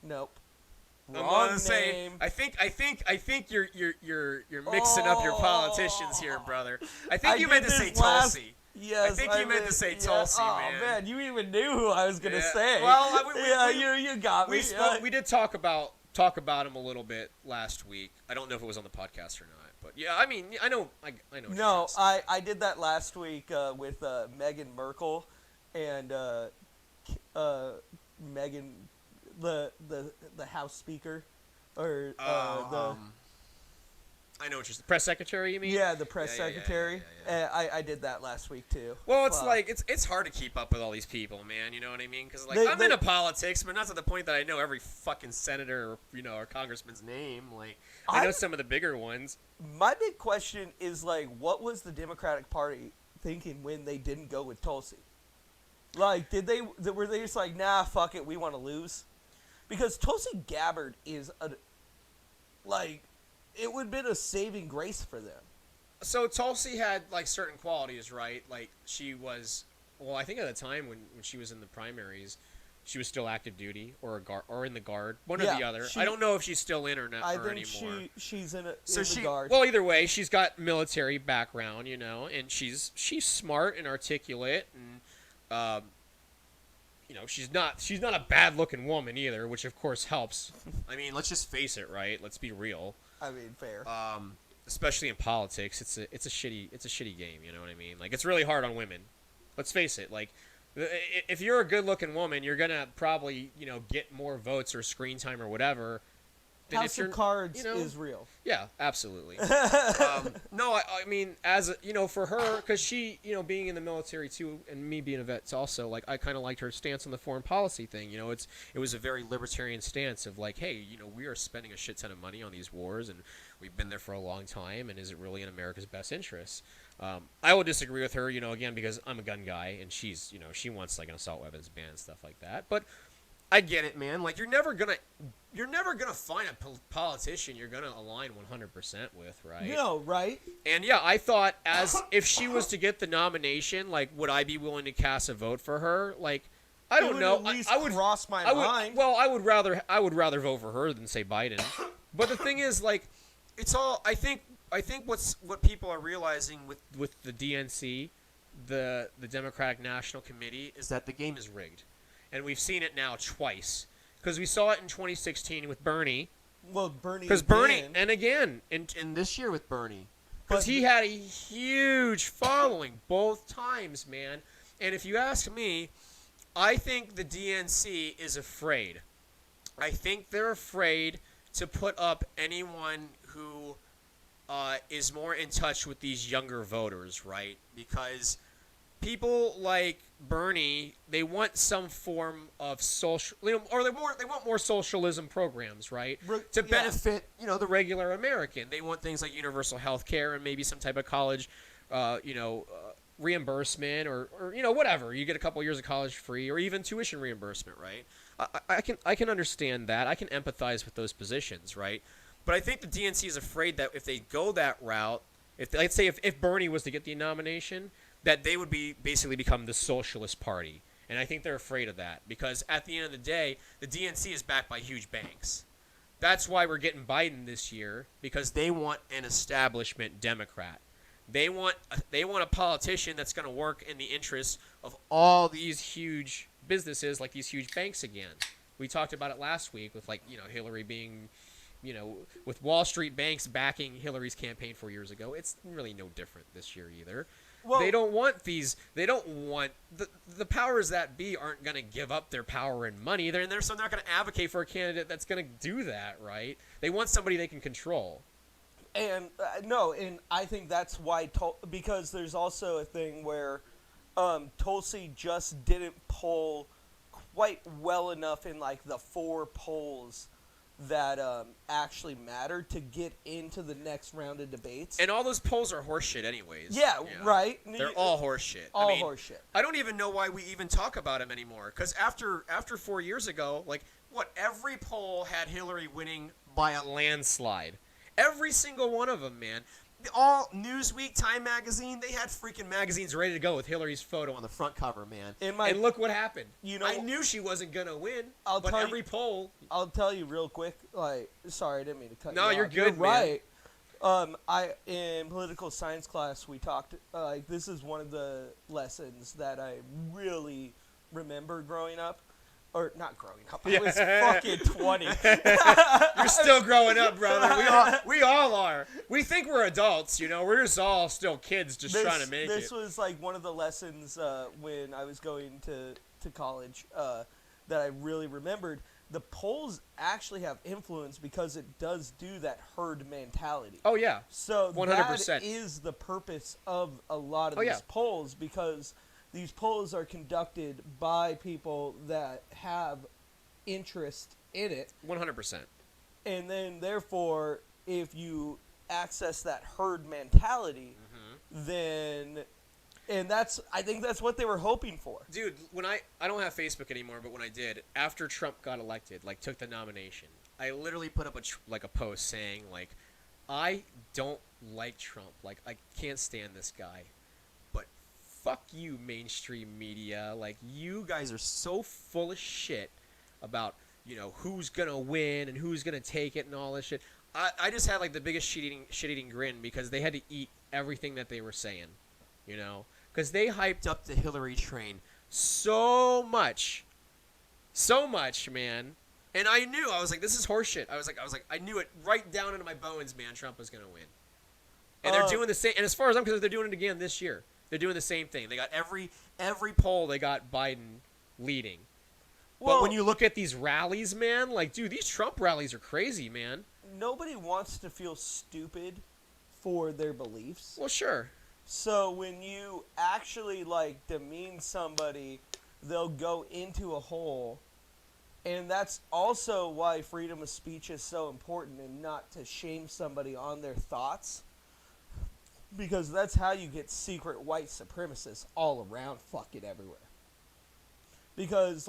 [SPEAKER 1] Nope.
[SPEAKER 2] I'm
[SPEAKER 1] Wrong
[SPEAKER 2] gonna say,
[SPEAKER 1] name.
[SPEAKER 2] I think you're mixing up your politicians here, brother. I think you meant to say Tulsi.
[SPEAKER 1] Yes,
[SPEAKER 2] I think you meant to say Tulsi,
[SPEAKER 1] oh,
[SPEAKER 2] man.
[SPEAKER 1] you even knew who I was gonna say.
[SPEAKER 2] Well,
[SPEAKER 1] you got me.
[SPEAKER 2] We did talk about him a little bit last week. I don't know if it was on the podcast or not, but yeah, I mean, I know.
[SPEAKER 1] No, I did that last week with Meghan Merkel and Meghan, the House Speaker, or
[SPEAKER 2] I know what you're saying. Press secretary, you mean?
[SPEAKER 1] Yeah, the press secretary.
[SPEAKER 2] Yeah.
[SPEAKER 1] I did that last week too.
[SPEAKER 2] Well, it's like it's hard to keep up with all these people, man. You know what I mean? Because like I'm into politics, but not to the point that I know every fucking senator, or congressman's name. Like I know some of the bigger ones.
[SPEAKER 1] My big question is like, what was the Democratic Party thinking when they didn't go with Tulsi? Like, were they just like, nah, fuck it, we want to lose? Because Tulsi Gabbard is it would have been a saving grace for them.
[SPEAKER 2] So Tulsi had like certain qualities, right? Like she was, I think at the time when she was in the primaries, she was still active duty or in the guard, one or the other. I don't know if she's still in or not anymore.
[SPEAKER 1] She's in the guard.
[SPEAKER 2] Well, either way, she's got military background, and she's smart and articulate, and she's not a bad looking woman either, which of course helps. I mean, let's just face it, right? Let's be real.
[SPEAKER 1] I mean, fair.
[SPEAKER 2] Especially in politics, it's a shitty game. You know what I mean? Like, it's really hard on women. Let's face it. Like, if you're a good-looking woman, you're gonna probably get more votes or screen time or whatever.
[SPEAKER 1] House of Cards is real.
[SPEAKER 2] Yeah, absolutely. No, I mean, as for her, because she, being in the military too, and me being a vet also, like, I kind of liked her stance on the foreign policy thing. It was a very libertarian stance of like, hey, we are spending a shit ton of money on these wars, and we've been there for a long time, and is it really in America's best interests? I will disagree with her, again, because I'm a gun guy, and she's, she wants like an assault weapons ban and stuff like that, but. I get it, man. Like you're never gonna find a politician you're gonna align 100% with, right?
[SPEAKER 1] No, right?
[SPEAKER 2] And yeah, I thought if she was to get the nomination, like, would I be willing to cast a vote for her? Like, I don't know.
[SPEAKER 1] At least I would cross my mind.
[SPEAKER 2] Well, I would rather vote for her than say Biden. But the thing is, like, it's all. I think what people are realizing with the DNC, the Democratic National Committee, is that the game is rigged. And we've seen it now twice. Because we saw it in 2016 with Bernie.
[SPEAKER 1] Well, Bernie.
[SPEAKER 2] Because Bernie, and again, in this year with Bernie. Because he had a huge following both times, man. And if you ask me, I think the DNC is afraid. I think they're afraid to put up anyone who is more in touch with these younger voters, right? Because people like Bernie, they want some form of social, or they want more socialism programs, right? To benefit, the regular American. They want things like universal health care and maybe some type of college, reimbursement or whatever. You get a couple years of college free or even tuition reimbursement, right? I can understand that. I can empathize with those positions, right? But I think the DNC is afraid that if they go that route, let's say if Bernie was to get the nomination, that they would basically become the socialist party. And I think they're afraid of that because at the end of the day, the DNC is backed by huge banks. That's why we're getting Biden this year, because they want an establishment Democrat. They want a politician that's going to work in the interests of all these huge businesses, like these huge banks again. We talked about it last week with Hillary being, with Wall Street banks backing Hillary's campaign 4 years ago. It's really no different this year either. Well, they don't want the powers that be aren't going to give up their power and money. They're not going to advocate for a candidate that's going to do that, right? They want somebody they can control.
[SPEAKER 1] And and I think that's why because there's also a thing where Tulsi just didn't poll quite well enough in like the 4 polls that actually matter to get into the next round of debates.
[SPEAKER 2] And all those polls are horseshit anyways.
[SPEAKER 1] Yeah, right.
[SPEAKER 2] They're all horseshit.
[SPEAKER 1] All horseshit.
[SPEAKER 2] I don't even know why we even talk about them anymore. Because after 4 years ago, like, every poll had Hillary winning by a landslide. Every single one of them, man. All Newsweek, Time Magazine, they had freaking magazines ready to go with Hillary's photo on the front cover, man. And look what happened. I knew she wasn't going to win, but every poll...
[SPEAKER 1] I'll tell you real quick, sorry, I didn't mean to cut you off.
[SPEAKER 2] No, you're good,
[SPEAKER 1] man. Right. In political science class, we talked, this is one of the lessons that I really remember growing up. Or not growing up. I was fucking 20.
[SPEAKER 2] You're still growing up, brother. We all are. We think we're adults, We're just all still kids just trying to make it.
[SPEAKER 1] This was like one of the lessons when I was going to college that I really remembered. The polls actually have influence because it does do that herd mentality.
[SPEAKER 2] Oh, yeah.
[SPEAKER 1] So
[SPEAKER 2] 100%.
[SPEAKER 1] That is the purpose of a lot of these polls, because these polls are conducted by people that have interest in it.
[SPEAKER 2] 100%.
[SPEAKER 1] And then, therefore, if you access that herd mentality, then... And I think that's what they were hoping for.
[SPEAKER 2] Dude, when I don't have Facebook anymore, but when I did, after Trump got elected, took the nomination, I literally put up a post saying, I don't like Trump. I can't stand this guy. Fuck you, mainstream media. You guys are so full of shit about, who's going to win and who's going to take it and all this shit. I just had, the biggest shit-eating grin because they had to eat everything that they were saying, Because they hyped up the Hillary train so much, man. And I knew, I was like, this is horseshit. I knew it right down into my bones, man, Trump was going to win. And they're doing the same, and as far as I'm concerned, they're doing it again this year. They're doing the same thing. They got every poll, they got Biden leading. But when you look at these rallies, man, dude, these Trump rallies are crazy, man.
[SPEAKER 1] Nobody wants to feel stupid for their beliefs.
[SPEAKER 2] Well, sure.
[SPEAKER 1] So when you actually, demean somebody, they'll go into a hole. And that's also why freedom of speech is so important, and not to shame somebody on their thoughts. Because that's how you get secret white supremacists all around fucking everywhere. Because,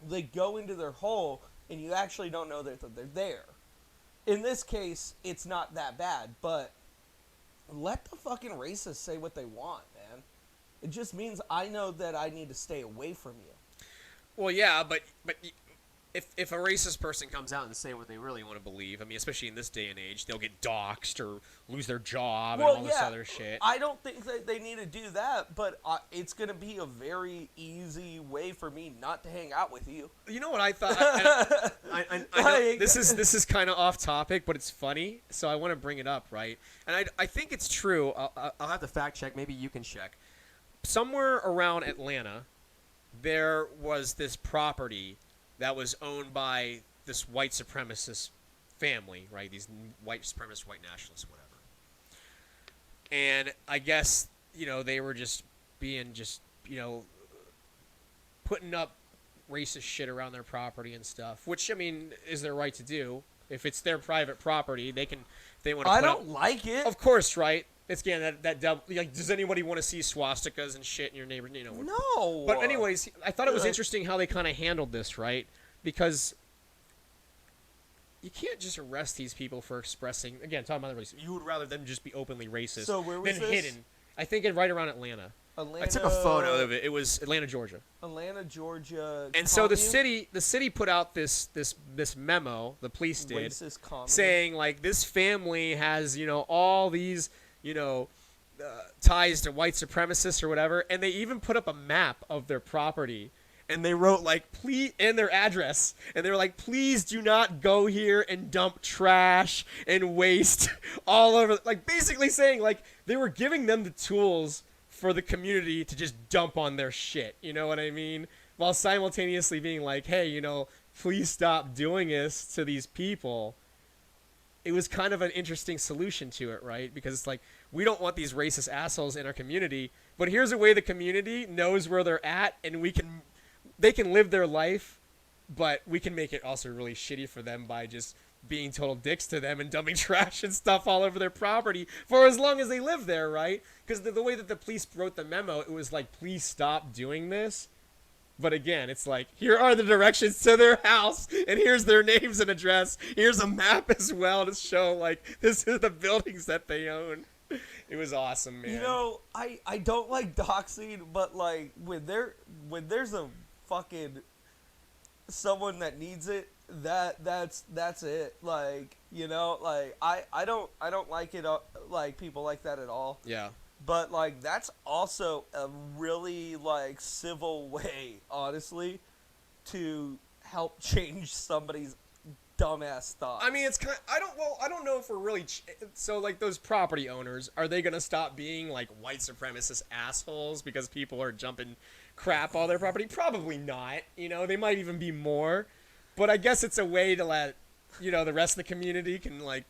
[SPEAKER 1] they go into their hole, and you actually don't know that they're there. In this case, it's not that bad, but let the fucking racists say what they want, man. It just means I know that I need to stay away from you.
[SPEAKER 2] Well, yeah, but if a racist person comes out and say what they really want to believe, especially in this day and age, they'll get doxxed or lose their job and all this other shit.
[SPEAKER 1] I don't think that they need to do that, but it's going to be a very easy way for me not to hang out with you.
[SPEAKER 2] You know what I thought? I know this is kind of off topic, but it's funny, so I want to bring it up, right? And I think it's true. I'll have to fact check. Maybe you can check. Somewhere around Atlanta, there was this property that was owned by this white supremacist family, right? These white supremacist, white nationalists, whatever. And I guess, they were just being putting up racist shit around their property and stuff, which, is their right to do. If it's their private property, they want to
[SPEAKER 1] I don't like it.
[SPEAKER 2] Of course, right? It's again that double. Does anybody want to see swastikas and shit in your neighbor?
[SPEAKER 1] No.
[SPEAKER 2] But anyways, I thought it was interesting how they kind of handled this, right? Because you can't just arrest these people for expressing. Again, talking about the race. You would rather them just be openly racist than hidden. I think right around Atlanta. I took a photo of it. It was Atlanta, Georgia.
[SPEAKER 1] Atlanta, Georgia.
[SPEAKER 2] And so the city put out this memo. The police did, saying this family has all these ties to white supremacists or whatever, and they even put up a map of their property, and they wrote please, and their address, and they were like, please do not go here and dump trash and waste all over, basically saying they were giving them the tools for the community to just dump on their shit, you know what I mean? While simultaneously being hey, please stop doing this to these people. It was kind of an interesting solution to it, right? Because it's we don't want these racist assholes in our community, but here's a way the community knows where they're at, and they can live their life but we can make it also really shitty for them by just being total dicks to them and dumping trash and stuff all over their property for as long as they live there, right? Because the way that the police wrote the memo, it was like, please stop doing this. But again, it's like, here are the directions to their house, and here's their names and address. Here's a map as well to show, like, this is the buildings that they own. It was awesome, man.
[SPEAKER 1] You know, I don't like doxing, but, like, when there's a fucking someone that needs it, that's it. Like, you know, like, I don't like it, like, people like that at all.
[SPEAKER 2] Yeah.
[SPEAKER 1] But, like, that's also a really, like, civil way, honestly, to help change somebody's dumbass thoughts.
[SPEAKER 2] I mean, it's kind of, I don't know if we're really, so, like, those property owners, are they going to stop being, like, white supremacist assholes because people are jumping crap all their property? Probably not. You know, they might even be more. But I guess it's a way to let, you know, the rest of the community can, like,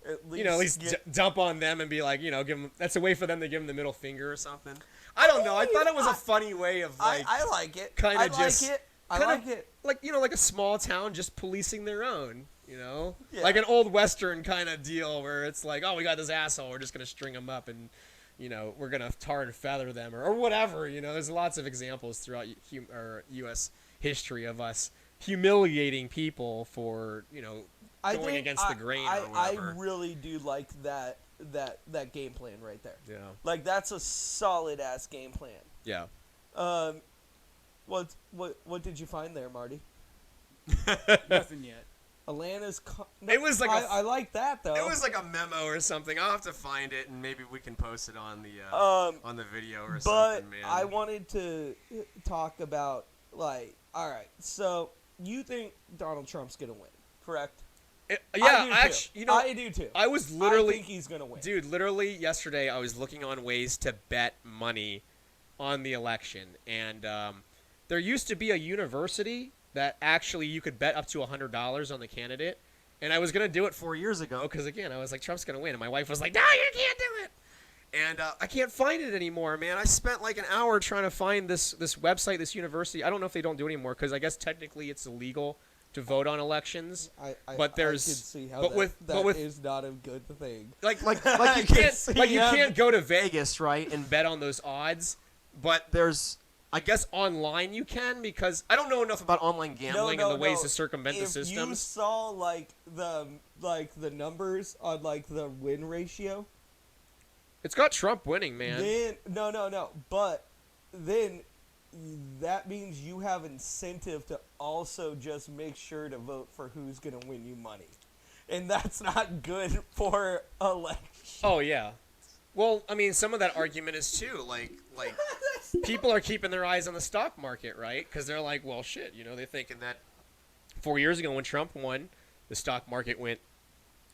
[SPEAKER 2] at least dump on them and be like, you know, give them, that's a way for them to give them the middle finger or something. I don't know. I thought it was a funny way of, like,
[SPEAKER 1] I like it.
[SPEAKER 2] Kind of just,
[SPEAKER 1] like it. I like it.
[SPEAKER 2] Like, you know, like a small town just policing their own, you know?
[SPEAKER 1] Yeah.
[SPEAKER 2] Like an old Western kind of deal where it's like, oh, we got this asshole, we're just going to string him up and, you know, we're going to tar and feather them or whatever, you know? There's lots of examples throughout U.S. history of us humiliating people for, you know, going against the grain or whatever.
[SPEAKER 1] I really do like that game plan right there.
[SPEAKER 2] Yeah.
[SPEAKER 1] Like, that's a solid ass game plan.
[SPEAKER 2] Yeah.
[SPEAKER 1] What did you find there, Marty?
[SPEAKER 3] Nothing yet.
[SPEAKER 1] Atlanta's.
[SPEAKER 2] It was like
[SPEAKER 1] I like that though.
[SPEAKER 2] It was like a memo or something. I'll have to find it and maybe we can post it on the video or something, man.
[SPEAKER 1] But I wanted to talk about, like, all right, so you think Donald Trump's gonna win, correct?
[SPEAKER 2] Actually, you know,
[SPEAKER 1] I do too.
[SPEAKER 2] I think
[SPEAKER 1] he's gonna win,
[SPEAKER 2] dude. Literally yesterday, I was looking on ways to bet money on the election, and there used to be a university that actually you could bet up to $100 on the candidate, and I was gonna do it 4 years ago because again, I was like, Trump's gonna win, and my wife was like, no, you can't do it, and I can't find it anymore, man. I spent like an hour trying to find this website, this university. I don't know if they don't do it anymore because I guess technically it's illegal to vote on elections. But there's,
[SPEAKER 1] I can see how that is not a good thing.
[SPEAKER 2] Like you can't go to Vegas, right, and bet on those odds. But there's, I guess online you can, because I don't know enough about online gambling and the ways to circumvent the systems.
[SPEAKER 1] If you saw like the numbers on like the win ratio,
[SPEAKER 2] it's got Trump winning, man.
[SPEAKER 1] Then no, but then that means you have incentive to also just make sure to vote for who's going to win you money. And that's not good for election.
[SPEAKER 2] Oh, yeah. Well, I mean, some of that argument is, too, like people are keeping their eyes on the stock market, right? Because they're like, well, shit, you know, they're thinking that 4 years ago when Trump won, the stock market went,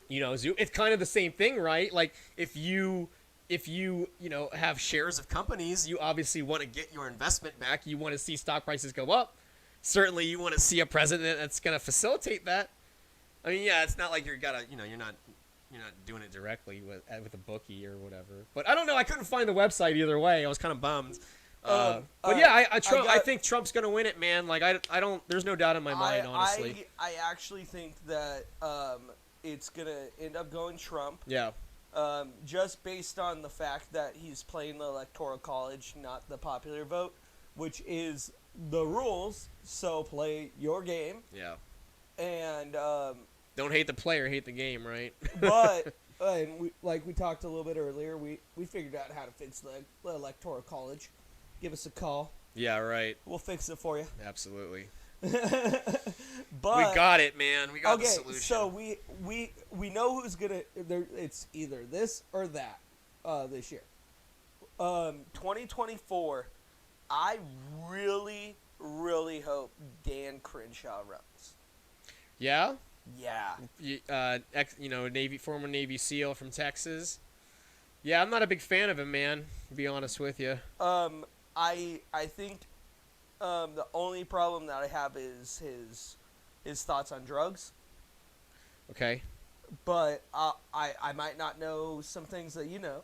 [SPEAKER 2] you know, it's kind of the same thing, right? Like, if you know, have shares of companies, you obviously want to get your investment back. You want to see stock prices go up. Certainly, you want to see a president that's going to facilitate that. I mean, yeah, it's not like you're not doing it directly with a bookie or whatever. But I don't know. I couldn't find the website either way. I was kind of bummed. But yeah, I think Trump's going to win it, man. Like I don't. There's no doubt in my mind, honestly.
[SPEAKER 1] I actually think that it's going to end up going Trump.
[SPEAKER 2] Yeah.
[SPEAKER 1] Just based on the fact that he's playing the Electoral College, not the popular vote, which is the rules. So play your game.
[SPEAKER 2] Yeah.
[SPEAKER 1] And
[SPEAKER 2] don't hate the player, hate the game, right?
[SPEAKER 1] But and we talked a little bit earlier, we figured out how to fix the Electoral College. Give us a call.
[SPEAKER 2] Yeah, right.
[SPEAKER 1] We'll fix it for you.
[SPEAKER 2] Absolutely.
[SPEAKER 1] But
[SPEAKER 2] we got it, man. We got the solution.
[SPEAKER 1] So we know who's gonna. It's either this or that this year. 2024. I really hope Dan Crenshaw runs.
[SPEAKER 2] Yeah.
[SPEAKER 1] Yeah.
[SPEAKER 2] Former Navy SEAL from Texas. Yeah, I'm not a big fan of him, man. To be honest with you.
[SPEAKER 1] I think the only problem that I have is his thoughts on drugs.
[SPEAKER 2] Okay.
[SPEAKER 1] But I might not know some things that you know,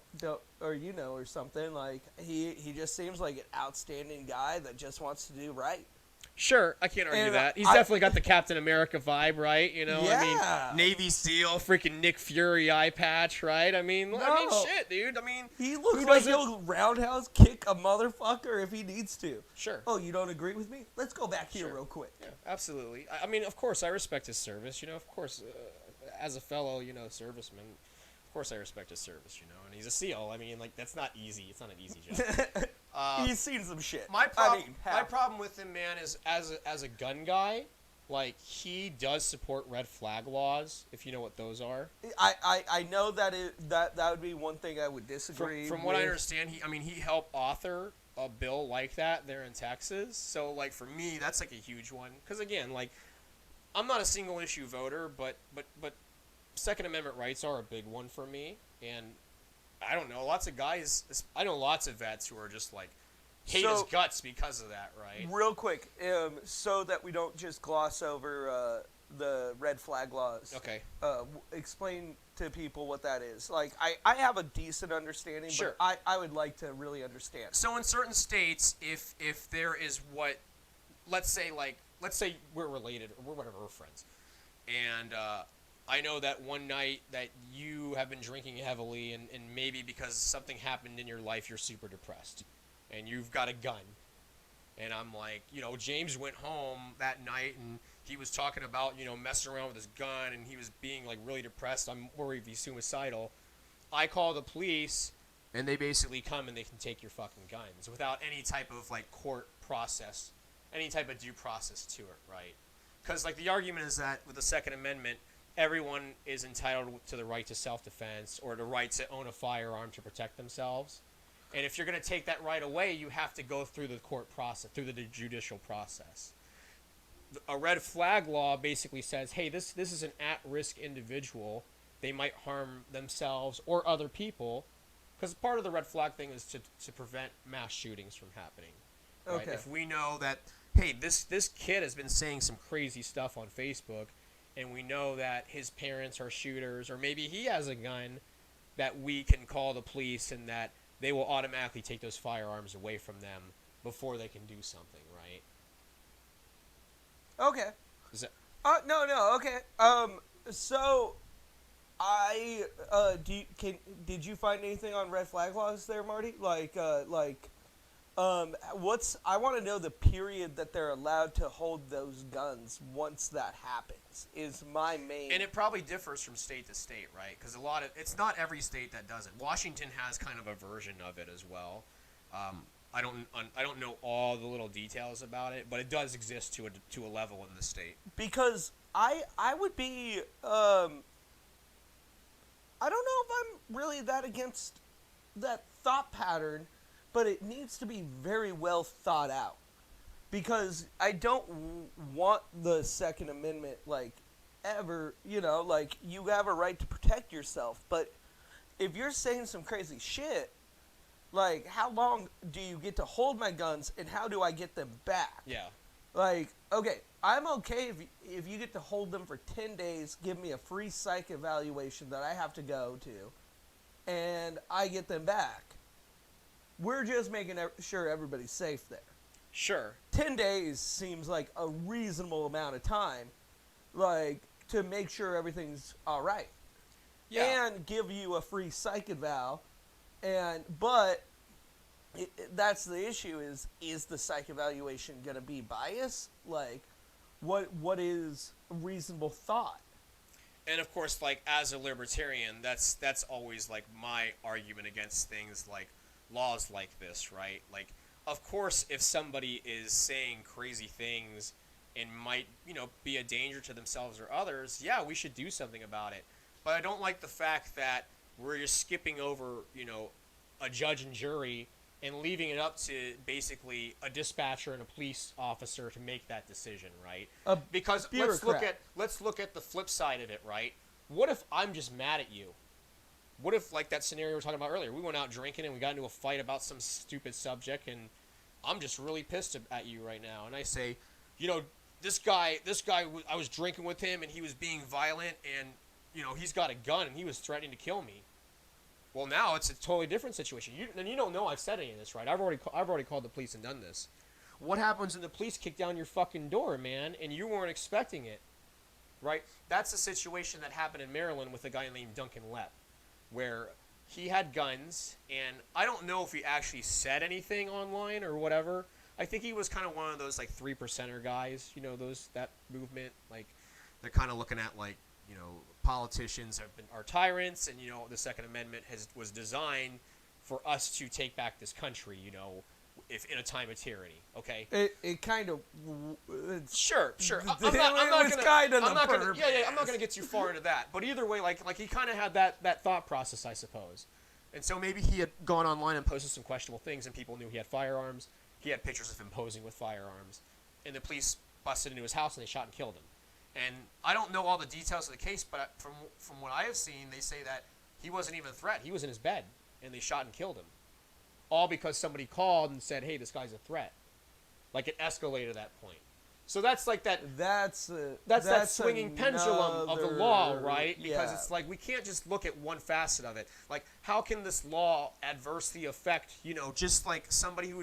[SPEAKER 1] or something. Like he just seems like an outstanding guy that just wants to do right.
[SPEAKER 2] Sure, I can't argue
[SPEAKER 1] And
[SPEAKER 2] that. He's definitely got the Captain America vibe, right? You know,
[SPEAKER 1] Yeah.
[SPEAKER 2] I mean, Navy SEAL, freaking Nick Fury eye patch, right? I mean, shit, dude. I mean,
[SPEAKER 1] he looks
[SPEAKER 2] who
[SPEAKER 1] like
[SPEAKER 2] doesn't-
[SPEAKER 1] he'll roundhouse kick a motherfucker if he needs to.
[SPEAKER 2] Sure.
[SPEAKER 1] Oh, you don't agree with me? Let's go back here real quick.
[SPEAKER 2] Yeah, absolutely. I mean, of course, I respect his service. You know, of course, as a fellow, serviceman, of course, I respect his service. You know, and he's a SEAL. I mean, like, that's not easy. It's not an easy job.
[SPEAKER 1] He's seen some shit.
[SPEAKER 2] My problem with him, man, is as a gun guy, like, he does support red flag laws, if you know what those are.
[SPEAKER 1] I know that that would be one thing I would disagree
[SPEAKER 2] From what I understand, he helped author a bill like that there in Texas. So, like, for me, that's like a huge one. Because again, like, I'm not a single issue voter, but Second Amendment rights are a big one for me. And I don't know, lots of guys, I know lots of vets who are just like hate his guts because of that, right?
[SPEAKER 1] Real quick, so that we don't just gloss over the red flag laws.
[SPEAKER 2] Okay.
[SPEAKER 1] Explain to people what that is. Like, I have a decent understanding,
[SPEAKER 2] Sure.
[SPEAKER 1] but I would like to really understand.
[SPEAKER 2] So in certain states, if there is what, let's say we're related, or we're friends, and I know that one night that you have been drinking heavily, and maybe because something happened in your life, you're super depressed, and you've got a gun. And I'm like, James went home that night, and he was talking about, messing around with his gun, and he was being, like, really depressed. I'm worried he's suicidal. I call the police, and they basically come and they can take your fucking guns without any type of, like, court process, any type of due process to it, right? Because, like, the argument is that with the Second Amendment, everyone is entitled to the right to self-defense or the right to own a firearm to protect themselves. And if you're going to take that right away, you have to go through the court process, through the judicial process. A red flag law basically says, hey, this is an at-risk individual. They might harm themselves or other people. Because part of the red flag thing is to prevent mass shootings from happening. Right?
[SPEAKER 1] Okay.
[SPEAKER 2] If we know that, hey, this kid has been saying some crazy stuff on Facebook, and we know that his parents are shooters, or maybe he has a gun, that we can call the police and that they will automatically take those firearms away from them before they can do something, right?
[SPEAKER 1] Okay.
[SPEAKER 2] Is that...
[SPEAKER 1] No, okay. So, did you find anything on red flag laws there, Marty? I want to know the period that they're allowed to hold those guns once that happens, is my main...
[SPEAKER 2] And it probably differs from state to state, right? Because it's not every state that does it. Washington has kind of a version of it as well. I don't know all the little details about it, but it does exist to a level in the state.
[SPEAKER 1] Because I would be... I don't know if I'm really that against that thought pattern, but it needs to be very well thought out. Because I don't want the Second Amendment, like, ever, you have a right to protect yourself. But if you're saying some crazy shit, like, how long do you get to hold my guns, and how do I get them back?
[SPEAKER 2] Yeah.
[SPEAKER 1] Like, okay, I'm okay if you get to hold them for 10 days, give me a free psych evaluation that I have to go to, and I get them back. We're just making sure everybody's safe there.
[SPEAKER 2] Sure.
[SPEAKER 1] 10 days seems like a reasonable amount of time, like, to make sure everything's all right.
[SPEAKER 2] Yeah.
[SPEAKER 1] And give you a free psych eval, but that's the issue is the psych evaluation going to be biased? Like, what is reasonable thought?
[SPEAKER 2] And of course, like, as a libertarian, that's always, like, my argument against things like laws like this, right? Like, of course, if somebody is saying crazy things and might, be a danger to themselves or others, yeah, we should do something about it. But I don't like the fact that we're just skipping over, a judge and jury and leaving it up to basically a dispatcher and a police officer to make that decision, right? Because let's look at the flip side of it, right? What if I'm just mad at you? What if, like that scenario we were talking about earlier, we went out drinking and we got into a fight about some stupid subject, and I'm just really pissed at you right now, and I say, this guy, I was drinking with him and he was being violent, and he's got a gun and he was threatening to kill me. Well, now it's a totally different situation. You don't know I've said any of this, right? I've already called the police and done this. what happens when the police kick down your fucking door, man, and you weren't expecting it, right? That's a situation that happened in Maryland with a guy named Duncan Lepp, where he had guns, and I don't know if he actually said anything online or whatever. I think he was kind of one of those like 3%er guys, you know, that movement, like they're kind of looking at like, you know, politicians are tyrants, and you know the Second Amendment was designed for us to take back this country, you know, if in a time of tyranny. Okay.
[SPEAKER 1] It kind of.
[SPEAKER 2] Sure. I'm not gonna get too far into that, but either way, like he kind of had that thought process, I suppose, and so maybe he had gone online and posted some questionable things, and people knew he had firearms. He had pictures of him posing with firearms, and the police busted into his house and they shot and killed him. And I don't know all the details of the case, but from what I have seen, they say that he wasn't even a threat. He was in his bed, and they shot and killed him. All because somebody called and said, hey, this guy's a threat. Like, it escalated at that point. So that's like that. That's that swinging pendulum of the law, right? Because it's like we can't just look at one facet of it. Like, how can this law adversely affect, you know, just like somebody who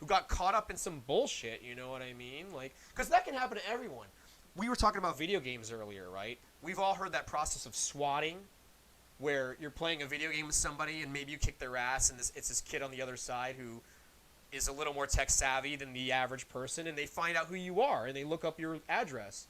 [SPEAKER 2] got caught up in some bullshit, you know what I mean? Like, because that can happen to everyone. We were talking about video games earlier, right? We've all heard that process of swatting, where you're playing a video game with somebody and maybe you kick their ass, and it's this kid on the other side who is a little more tech savvy than the average person, and they find out who you are, and they look up your address.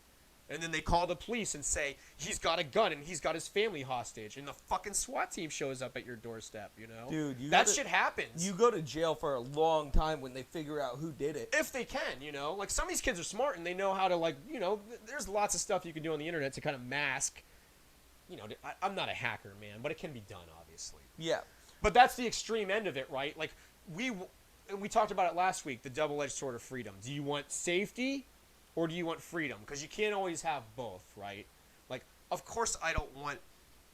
[SPEAKER 2] And then they call the police and say, he's got a gun and he's got his family hostage, and the fucking SWAT team shows up at your doorstep, you know?
[SPEAKER 1] Dude,
[SPEAKER 2] that shit happens.
[SPEAKER 1] You go to jail for a long time when they figure out who did it.
[SPEAKER 2] If they can, you know? Like, some of these kids are smart and they know how to, like, you know, there's lots of stuff you can do on the internet to kind of mask. You know, I'm not a hacker, man, but it can be done, obviously.
[SPEAKER 1] Yeah.
[SPEAKER 2] But that's the extreme end of it, right? Like, we talked about it last week, the double-edged sword of freedom. Do you want safety? Or do you want freedom? Because you can't always have both, right? Like, of course I don't want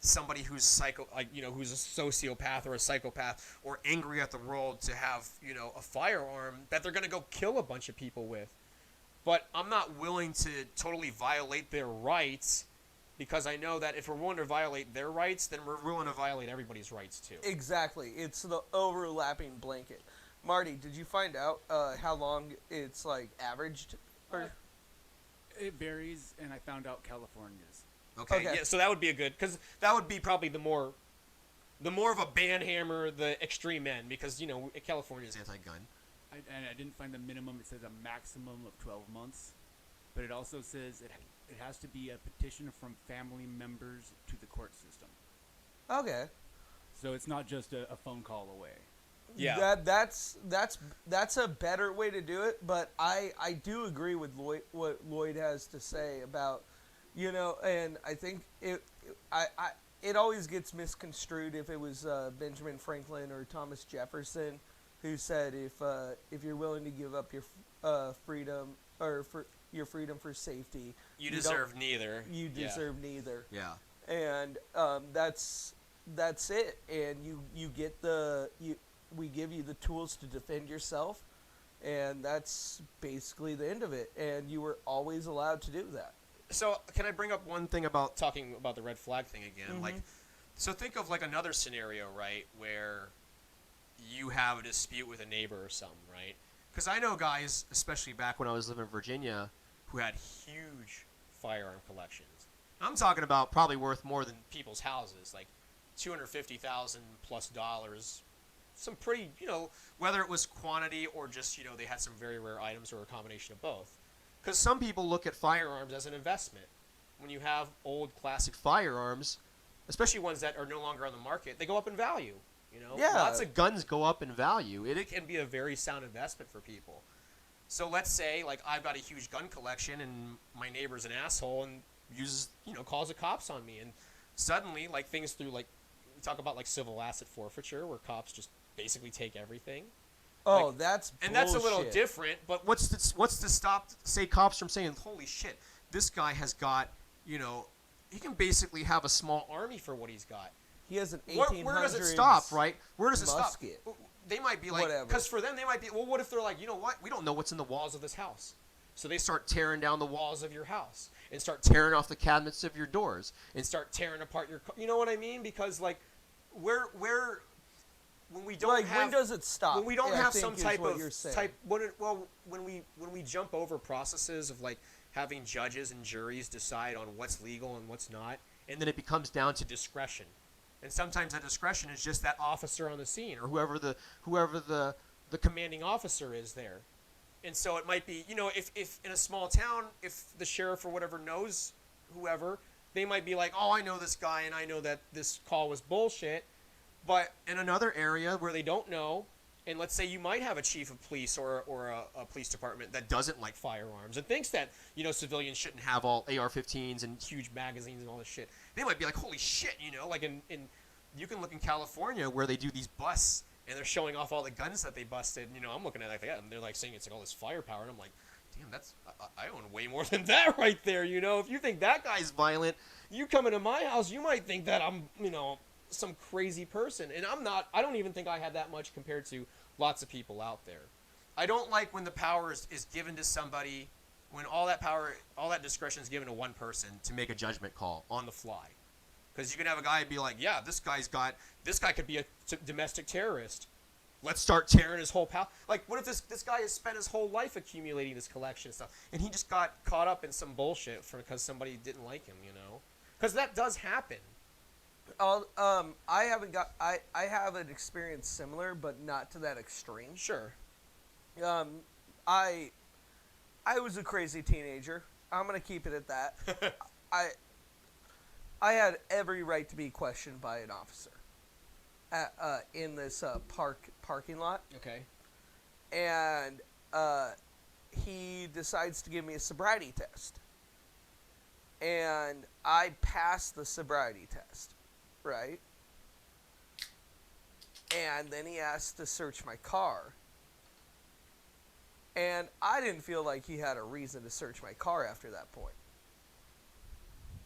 [SPEAKER 2] somebody who's who's a sociopath or a psychopath or angry at the world to have, you know, a firearm that they're going to go kill a bunch of people with. But I'm not willing to totally violate their rights, because I know that if we're willing to violate their rights, then we're willing to violate everybody's rights too.
[SPEAKER 1] Exactly. It's the overlapping blanket. Marty, did you find out how long it's, like, averaged?
[SPEAKER 3] It varies, and I found out California's.
[SPEAKER 2] Okay. Yeah, so that would be because that would be probably the more of a banhammer, the extreme end, because, you know, California is anti-gun.
[SPEAKER 3] And I didn't find a minimum. It says a maximum of 12 months, but it also says it has to be a petition from family members to the court system.
[SPEAKER 1] Okay.
[SPEAKER 3] So it's not just a phone call away.
[SPEAKER 2] Yeah.
[SPEAKER 1] That's a better way to do it, but I do agree with what Lloyd has to say about, you know, and I think it always gets misconstrued if it was Benjamin Franklin or Thomas Jefferson who said if you're willing to give up your freedom or for your freedom for safety,
[SPEAKER 2] you deserve neither.
[SPEAKER 1] You deserve neither.
[SPEAKER 2] Yeah.
[SPEAKER 1] And that's it. And you get we give you the tools to defend yourself, and that's basically the end of it. And you were always allowed to do that.
[SPEAKER 2] So can I bring up one thing about talking about the red flag thing again?
[SPEAKER 1] Mm-hmm.
[SPEAKER 2] Like, so think of like another scenario, right, where you have a dispute with a neighbor or something, right? Because I know guys, especially back when I was living in Virginia, who had huge firearm collections. I'm talking about probably worth more than people's houses, like $250,000 plus dollars. Some pretty, you know, whether it was quantity or just, you know, they had some very rare items or a combination of both. Because some people look at firearms as an investment. When you have old classic firearms, especially ones that are no longer on the market, they go up in value. You know,
[SPEAKER 1] Yeah.
[SPEAKER 2] Lots of guns go up in value. It can be a very sound investment for people. So let's say, like, I've got a huge gun collection and my neighbor's an asshole and uses, you know, calls the cops on me. And suddenly, like, things through, like, we talk about, like, civil asset forfeiture where cops just basically take everything.
[SPEAKER 1] Oh,
[SPEAKER 2] like,
[SPEAKER 1] that's bullshit.
[SPEAKER 2] And that's a little different, but what's to stop, say, cops from saying, holy shit, this guy has got, you know, he can basically have a small army for what he's got.
[SPEAKER 1] He has an 1800s
[SPEAKER 2] Where does it stop, right? Where does it
[SPEAKER 1] musket.
[SPEAKER 2] stop? They might be like,
[SPEAKER 1] Whatever.
[SPEAKER 2] because for them they might be, well, what if they're like, you know what? We don't know what's in the walls of this house. So they start tearing down the walls of your house and start tearing off the cabinets of your doors and start tearing apart your, you know what I mean? Because, like, where when we don't
[SPEAKER 1] like
[SPEAKER 2] have,
[SPEAKER 1] when does it stop?
[SPEAKER 2] When we don't
[SPEAKER 1] I
[SPEAKER 2] have
[SPEAKER 1] think
[SPEAKER 2] some
[SPEAKER 1] is
[SPEAKER 2] type
[SPEAKER 1] what
[SPEAKER 2] of
[SPEAKER 1] you're saying.
[SPEAKER 2] when we jump over processes of like having judges and juries decide on what's legal and what's not, and then it becomes down to discretion. And sometimes that discretion is just that officer on the scene or whoever the commanding officer is there. And so it might be, if in a small town, if the sheriff or whatever knows whoever, they might be like, oh, I know this guy and I know that this call was bullshit. But in another area where they don't know, and let's say you might have a chief of police or a police department that doesn't like firearms and thinks that, civilians shouldn't have all AR-15s and huge magazines and all this shit. They might be like, holy shit, like in you can look in California where they do these busts and they're showing off all the guns that they busted. I'm looking at it like that, and they're like saying it's like all this firepower, and I'm like, damn, I own way more than that right there. If you think that guy's violent, you come into my house, you might think that I'm, some crazy person, and I'm not. I don't even think I have that much compared to lots of people out there. I don't like when the power is given to somebody, when all that power, all that discretion is given to one person to make a judgment call on the fly. Because you can have a guy be like, yeah, this guy could be a domestic terrorist. Let's start tearing his whole pal. Like, what if this guy has spent his whole life accumulating this collection of stuff, and he just got caught up in some bullshit because somebody didn't like him, Because that does happen.
[SPEAKER 1] I have an experience similar, but not to that extreme.
[SPEAKER 2] Sure.
[SPEAKER 1] I was a crazy teenager. I'm gonna keep it at that. I had every right to be questioned by an officer in this parking lot.
[SPEAKER 2] Okay.
[SPEAKER 1] And he decides to give me a sobriety test. And I passed the sobriety test, right? And then he asked to search my car. And I didn't feel like he had a reason to search my car after that point.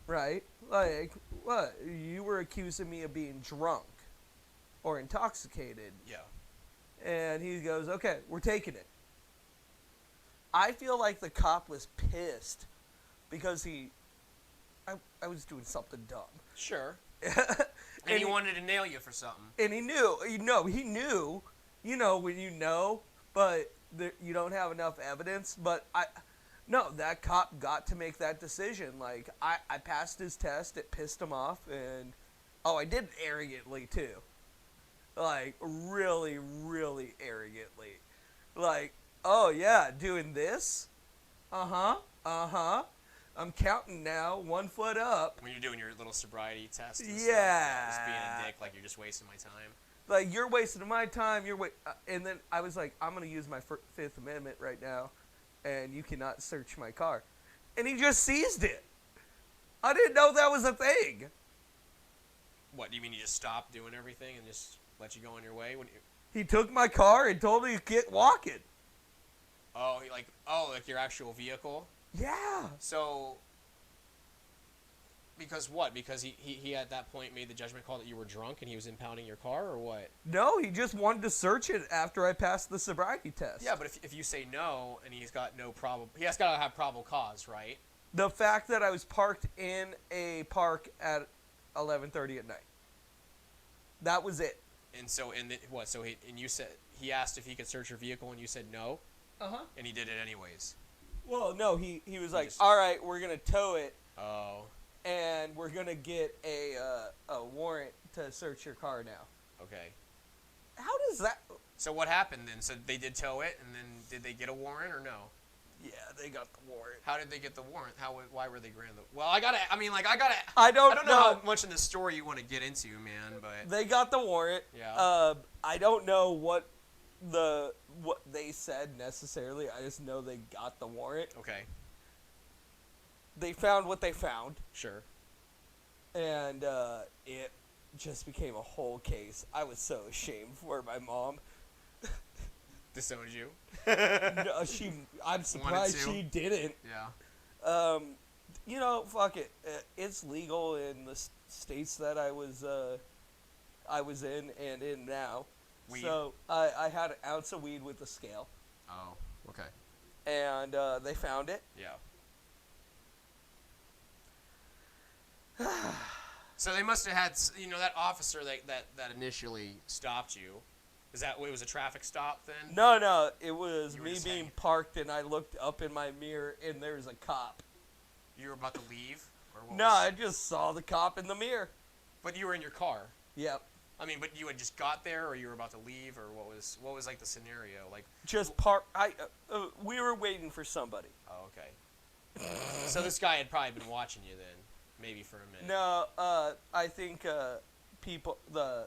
[SPEAKER 1] Right? Like, what? You were accusing me of being drunk or intoxicated.
[SPEAKER 2] Yeah.
[SPEAKER 1] And he goes, okay, we're taking it. I feel like the cop was pissed because I was doing something dumb.
[SPEAKER 2] Sure.
[SPEAKER 1] and
[SPEAKER 2] he wanted to nail you for something.
[SPEAKER 1] And he knew, he knew, when you know, but you don't have enough evidence. But no, that cop got to make that decision. Like, I passed his test, it pissed him off, and, I did it arrogantly, too. Like, really, really arrogantly. Like, oh, yeah, doing this? I'm counting now, 1 foot up.
[SPEAKER 2] When you're doing your little sobriety test and
[SPEAKER 1] yeah.
[SPEAKER 2] Stuff, just being a dick, like you're just wasting my time.
[SPEAKER 1] Like, you're wasting my time, and then I was like, I'm going to use my Fifth Amendment right now, and you cannot search my car. And he just seized it. I didn't know that was a thing.
[SPEAKER 2] What, do you mean he just stopped doing everything and just let you go on your way?
[SPEAKER 1] He took my car and told me to get walking.
[SPEAKER 2] Oh, like your actual vehicle?
[SPEAKER 1] Yeah.
[SPEAKER 2] So, because what? Because he at that point made the judgment call that you were drunk and he was impounding your car, or what?
[SPEAKER 1] No, he just wanted to search it after I passed the sobriety test.
[SPEAKER 2] Yeah, but if you say no and he's got no problem, he has got to have probable cause, right?
[SPEAKER 1] The fact that I was parked in a park at 11:30 at night. That was it.
[SPEAKER 2] And so, what? So you said he asked if he could search your vehicle, and you said no. And he did it anyways.
[SPEAKER 1] Well, no, he was like, all right, we're gonna tow it.
[SPEAKER 2] Oh.
[SPEAKER 1] And we're gonna get a warrant to search your car now.
[SPEAKER 2] Okay.
[SPEAKER 1] How does that?
[SPEAKER 2] So what happened then? So they did tow it, and then did they get a warrant or no?
[SPEAKER 1] Yeah, they got the warrant.
[SPEAKER 2] How did they get the warrant? Why were they granted? Well, I don't know how much in the story you want to get into, man, but
[SPEAKER 1] they got the warrant.
[SPEAKER 2] Yeah.
[SPEAKER 1] I don't know what they said necessarily. I just know they got the warrant.
[SPEAKER 2] Okay.
[SPEAKER 1] They found what they found.
[SPEAKER 2] Sure.
[SPEAKER 1] And it just became a whole case. I was so ashamed for my mom.
[SPEAKER 2] Disowned you?
[SPEAKER 1] No, I'm surprised she didn't.
[SPEAKER 2] Yeah.
[SPEAKER 1] Fuck it. It's legal in the states that I was in and in now.
[SPEAKER 2] Weed.
[SPEAKER 1] So I had an ounce of weed with the scale.
[SPEAKER 2] Oh, okay.
[SPEAKER 1] And they found it.
[SPEAKER 2] Yeah. So they must have had, that officer that initially stopped you. Is that it was a traffic stop then?
[SPEAKER 1] No, it was
[SPEAKER 2] You were
[SPEAKER 1] me
[SPEAKER 2] just
[SPEAKER 1] being
[SPEAKER 2] hanging.
[SPEAKER 1] parked, and I looked up in my mirror, and there's a cop.
[SPEAKER 2] You were about to leave, or what?
[SPEAKER 1] No, I just saw the cop in the mirror.
[SPEAKER 2] But you were in your car.
[SPEAKER 1] Yep.
[SPEAKER 2] I mean, but you had just got there, or you were about to leave, or what was like the scenario? Like,
[SPEAKER 1] Just we were waiting for somebody.
[SPEAKER 2] oh, okay. So this guy had probably been watching you then, maybe for a minute.
[SPEAKER 1] No, I think people the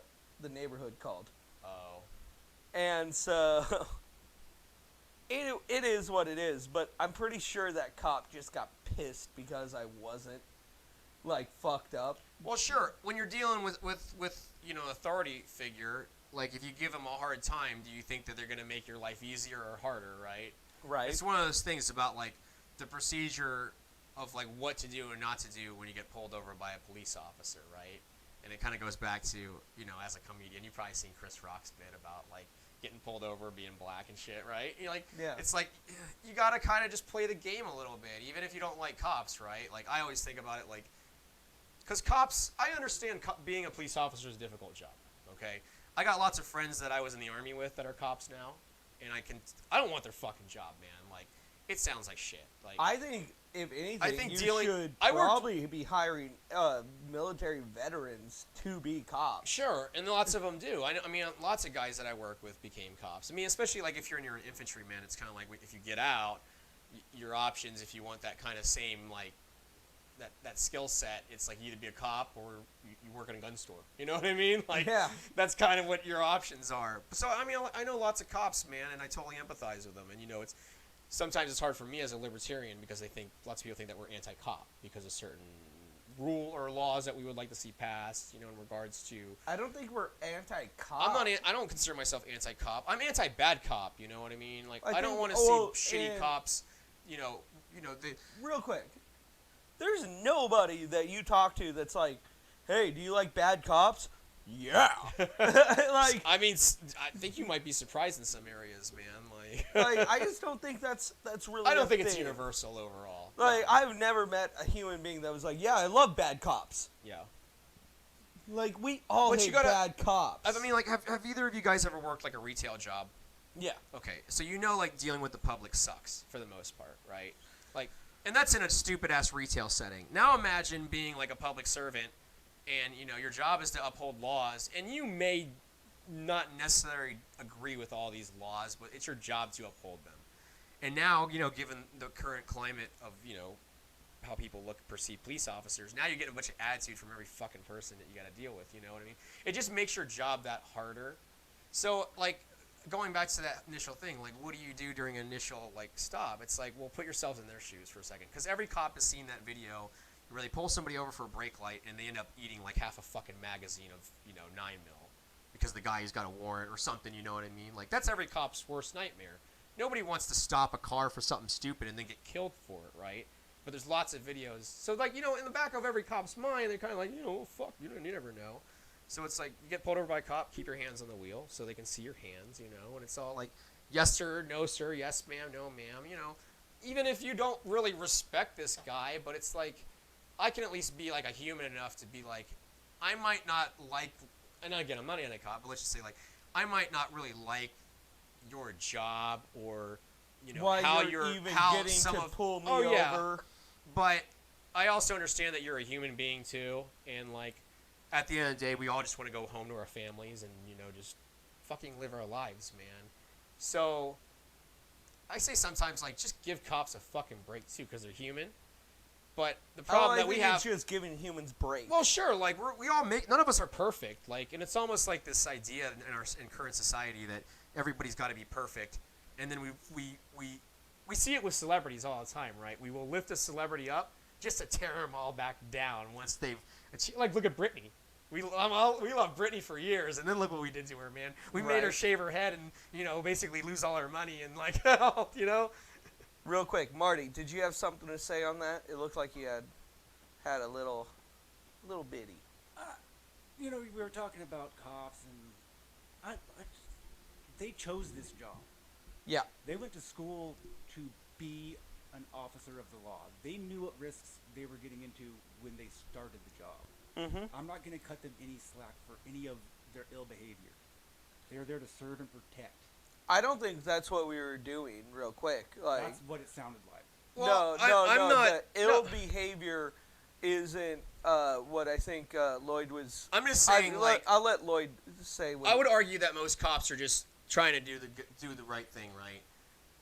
[SPEAKER 1] neighborhood called,
[SPEAKER 2] Oh.
[SPEAKER 1] and so it is what it is. But I'm pretty sure that cop just got pissed because I wasn't like fucked up.
[SPEAKER 2] Well, sure. When you're dealing with authority figure, like if you give them a hard time, do you think that they're gonna make your life easier or harder, right?
[SPEAKER 1] Right.
[SPEAKER 2] It's one of those things about like the procedure of like what to do and not to do when you get pulled over by a police officer, right? And it kind of goes back to, as a comedian, you've probably seen Chris Rock's bit about like getting pulled over, being black and shit, right? You're like,
[SPEAKER 1] Yeah.
[SPEAKER 2] It's like you gotta kind of just play the game a little bit, even if you don't like cops, right? Like I always think about it like, because cops, I understand being a police officer is a difficult job. Okay, I got lots of friends that I was in the army with that are cops now, and I don't want their fucking job, man. Like, it sounds like shit. Like,
[SPEAKER 1] I think if anything, you should
[SPEAKER 2] I worked-
[SPEAKER 1] probably be hiring military veterans to be cops.
[SPEAKER 2] Sure, and lots of them do. I mean, lots of guys that I work with became cops. I mean, especially like if you're in your infantryman, it's kind of like if you get out, your options if you want that kind of same like that skill set, it's like you either be a cop or you work in a gun store. You know what I mean? Like,
[SPEAKER 1] Yeah.
[SPEAKER 2] That's kind of what your options are. So I mean, I know lots of cops, man, and I totally empathize with them. And it's sometimes it's hard for me as a libertarian because lots of people think that we're anti-cop because of certain rule or laws that we would like to see passed. In regards to.
[SPEAKER 1] I don't think we're anti-cop.
[SPEAKER 2] I don't consider myself anti-cop. I'm anti-bad cop. You know what I mean? Like I don't
[SPEAKER 1] think-
[SPEAKER 2] want to see shitty cops.
[SPEAKER 1] Real quick, there's nobody that you talk to that's like, hey, do you like bad cops? Yeah. Like,
[SPEAKER 2] I mean, I think you might be surprised in some areas, man.
[SPEAKER 1] like I just don't think that's really.
[SPEAKER 2] I don't think
[SPEAKER 1] thing.
[SPEAKER 2] it's universal overall.
[SPEAKER 1] Like,
[SPEAKER 2] No.
[SPEAKER 1] I've never met a human being that was like, yeah, I love bad cops.
[SPEAKER 2] Yeah.
[SPEAKER 1] Like, we all
[SPEAKER 2] But
[SPEAKER 1] hate
[SPEAKER 2] you gotta-
[SPEAKER 1] bad cops.
[SPEAKER 2] I mean, like, have either of you guys ever worked like a retail job?
[SPEAKER 1] Yeah.
[SPEAKER 2] Okay, so like dealing with the public sucks for the most part, right? Like, and that's in a stupid ass retail setting. Now imagine being like a public servant, and your job is to uphold laws, and you may not necessarily agree with all these laws, but it's your job to uphold them. And now, given the current climate of how people perceive police officers, now you're getting a bunch of attitude from every fucking person that you got to deal with. You know what I mean? It just makes your job that harder. So like. Going back to that initial thing, like, what do you do during an initial, like, stop? It's like, well, put yourselves in their shoes for a second. Because every cop has seen that video where they pull somebody over for a brake light and they end up eating, like, half a fucking magazine of, 9 mil. Because the guy's got a warrant or something, you know what I mean? Like, that's every cop's worst nightmare. Nobody wants to stop a car for something stupid and then get killed for it, right? But there's lots of videos. So, like, in the back of every cop's mind, they're kind of like, fuck, you never know. So it's like, you get pulled over by a cop, keep your hands on the wheel so they can see your hands, and it's all like, yes, sir, no, sir, yes, ma'am, no, ma'am, Even if you don't really respect this guy, but it's like, I can at least be like a human enough to be like, I might not like, and again, I'm not anti-cop, but let's just say like, I might not really like your job or,
[SPEAKER 1] Why
[SPEAKER 2] how
[SPEAKER 1] you're
[SPEAKER 2] you're,
[SPEAKER 1] even
[SPEAKER 2] how
[SPEAKER 1] getting
[SPEAKER 2] some
[SPEAKER 1] to
[SPEAKER 2] of,
[SPEAKER 1] pull me
[SPEAKER 2] yeah.
[SPEAKER 1] over.
[SPEAKER 2] But I also understand that you're a human being too, and like, at the end of the day, we all just want to go home to our families and, just fucking live our lives, man. So, I say sometimes, like, just give cops a fucking break, too, because they're human. But the problem that we have...
[SPEAKER 1] it's just giving humans breaks.
[SPEAKER 2] Well, sure, like, we all make... None of us are perfect, like, and it's almost like this idea in current society that everybody's got to be perfect. And then we see it with celebrities all the time, right? We will lift a celebrity up just to tear them all back down once they've... Like, look at Britney. We love Britney for years, and then look what we did to her, man. We made her shave her head and, basically lose all her money and, like,
[SPEAKER 1] Real quick, Marty, did you have something to say on that? It looked like you had a little bitty.
[SPEAKER 3] We were talking about cops, and they chose this job.
[SPEAKER 1] Yeah.
[SPEAKER 3] They went to school to be an officer of the law. They knew what risks they were getting into when they started the job.
[SPEAKER 1] Mm-hmm.
[SPEAKER 3] I'm not going to cut them any slack for any of their ill behavior. They are there to serve and protect.
[SPEAKER 1] I don't think that's what we were doing. Real quick, like
[SPEAKER 3] That's what it sounded like.
[SPEAKER 2] Well,
[SPEAKER 1] no.
[SPEAKER 2] I'm not.
[SPEAKER 1] The ill behavior isn't what I think Lloyd was.
[SPEAKER 2] I'm just saying,
[SPEAKER 1] I'll let Lloyd say. What
[SPEAKER 2] I would argue that most cops are just trying to do the right thing, right?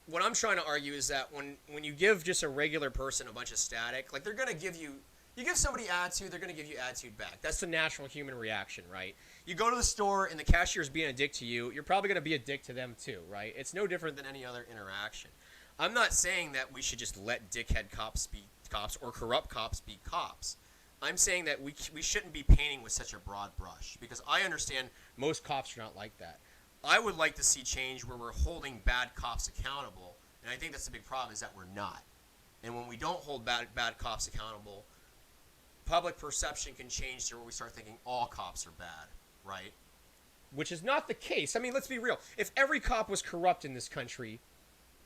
[SPEAKER 2] What I'm trying to argue is that when you give just a regular person a bunch of static, like they're gonna give you give somebody attitude, they're gonna give you attitude back. That's the natural human reaction, right? You go to the store and the cashier's being a dick to you, you're probably gonna be a dick to them too, right? It's no different than any other interaction. I'm not saying that we should just let dickhead cops be cops or corrupt cops be cops. I'm saying that we shouldn't be painting with such a broad brush, because I understand most cops are not like that. I would like to see change where we're holding bad cops accountable, and I think that's the big problem, is that we're not. And when we don't hold bad cops accountable, public perception can change to where we start thinking all cops are bad, right? Which is not the case. I mean, let's be real. If every cop was corrupt in this country,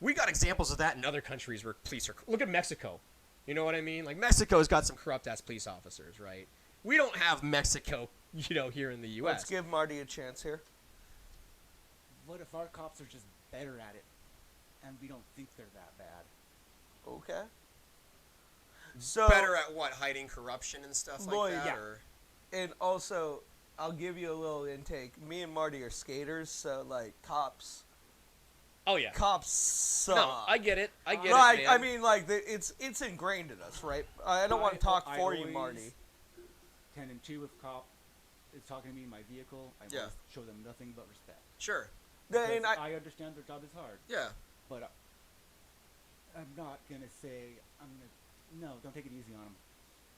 [SPEAKER 2] we got examples of that in other countries where police are. Look at Mexico. You know what I mean? Like, Mexico's got some corrupt-ass police officers, right? We don't have Mexico, here in the U.S.
[SPEAKER 1] Let's give Marty a chance here.
[SPEAKER 3] What if our cops are just better at it, and we don't think they're that bad?
[SPEAKER 1] Okay. So
[SPEAKER 2] better at what? Hiding corruption and stuff like that?
[SPEAKER 3] Yeah.
[SPEAKER 2] Or?
[SPEAKER 1] And also, I'll give you a little intake. Me and Marty are skaters, so, like, cops.
[SPEAKER 2] Oh, yeah.
[SPEAKER 1] Cops suck.
[SPEAKER 2] No, I get it. I get
[SPEAKER 1] like,
[SPEAKER 2] it, man.
[SPEAKER 1] I mean, like, it's ingrained in us, right? I don't want to talk for you, Marty.
[SPEAKER 3] 10 and 2 if cop is talking to me in my vehicle, I
[SPEAKER 2] Yeah.
[SPEAKER 3] must show them nothing but respect.
[SPEAKER 2] Sure.
[SPEAKER 3] Because
[SPEAKER 1] And
[SPEAKER 3] I understand their job is hard.
[SPEAKER 2] Yeah.
[SPEAKER 3] But I'm not going to say, no, don't take it easy on them.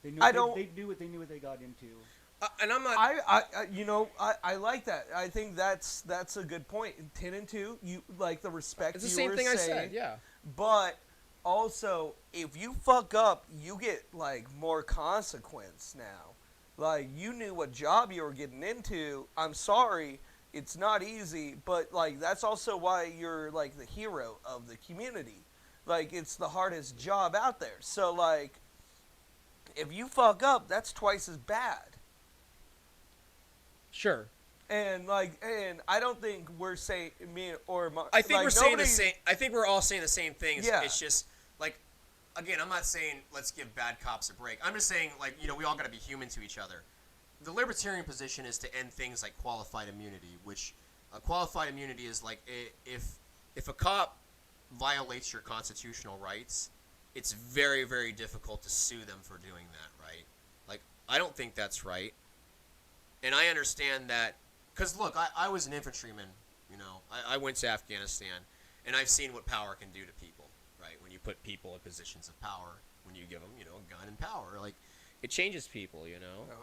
[SPEAKER 3] They knew what they got into.
[SPEAKER 2] And I'm not.
[SPEAKER 1] I like that. I think that's a good point. 10 and 2, you like the respect.
[SPEAKER 2] It's the
[SPEAKER 1] you
[SPEAKER 2] same
[SPEAKER 1] were
[SPEAKER 2] thing
[SPEAKER 1] saying,
[SPEAKER 2] I said. Yeah.
[SPEAKER 1] But also, if you fuck up, you get like more consequence now. Like, you knew what job you were getting into. I'm sorry, it's not easy, but like that's also why you're like the hero of the community. Like, it's the hardest job out there. So like, if you fuck up, that's twice as bad.
[SPEAKER 2] Sure.
[SPEAKER 1] And I don't think we're saying me or
[SPEAKER 2] I think
[SPEAKER 1] like,
[SPEAKER 2] we're saying the same. I think we're all saying the same thing.
[SPEAKER 1] Yeah.
[SPEAKER 2] It's just like, again, I'm not saying let's give bad cops a break. I'm just saying, like, we all got to be human to each other. The libertarian position is to end things like qualified immunity, which qualified immunity is like if a cop violates your constitutional rights, it's very, very difficult to sue them for doing that, right? Like, I don't think that's right. And I understand that, because look, I was an infantryman, I went to Afghanistan, and I've seen what power can do to people, right? When you put people in positions of power, when you give them, a gun and power, like, it changes people,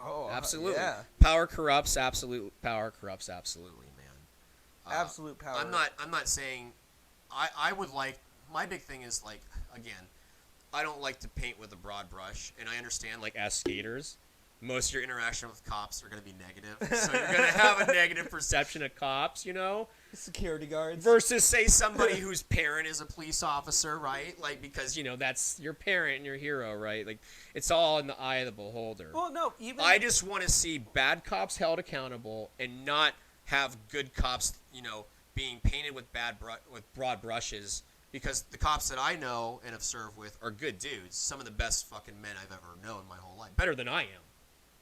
[SPEAKER 1] Oh,
[SPEAKER 2] absolutely.
[SPEAKER 1] yeah.
[SPEAKER 2] Power corrupts, absolutely, man.
[SPEAKER 1] Absolute power.
[SPEAKER 2] I'm not saying, I would like, my big thing is, like, again, I don't like to paint with a broad brush, and I understand, like, as skaters, most of your interaction with cops are going to be negative. So you're going to have a negative perception of cops,
[SPEAKER 1] Security guards.
[SPEAKER 2] Versus, say, somebody whose parent is a police officer, right? Like, because, that's your parent and your hero, right? Like, it's all in the eye of the beholder.
[SPEAKER 1] Well, no,
[SPEAKER 2] I just want to see bad cops held accountable and not have good cops, being painted with broad brushes. Because the cops that I know and have served with are good dudes. Some of the best fucking men I've ever known in my whole life. Better than I am.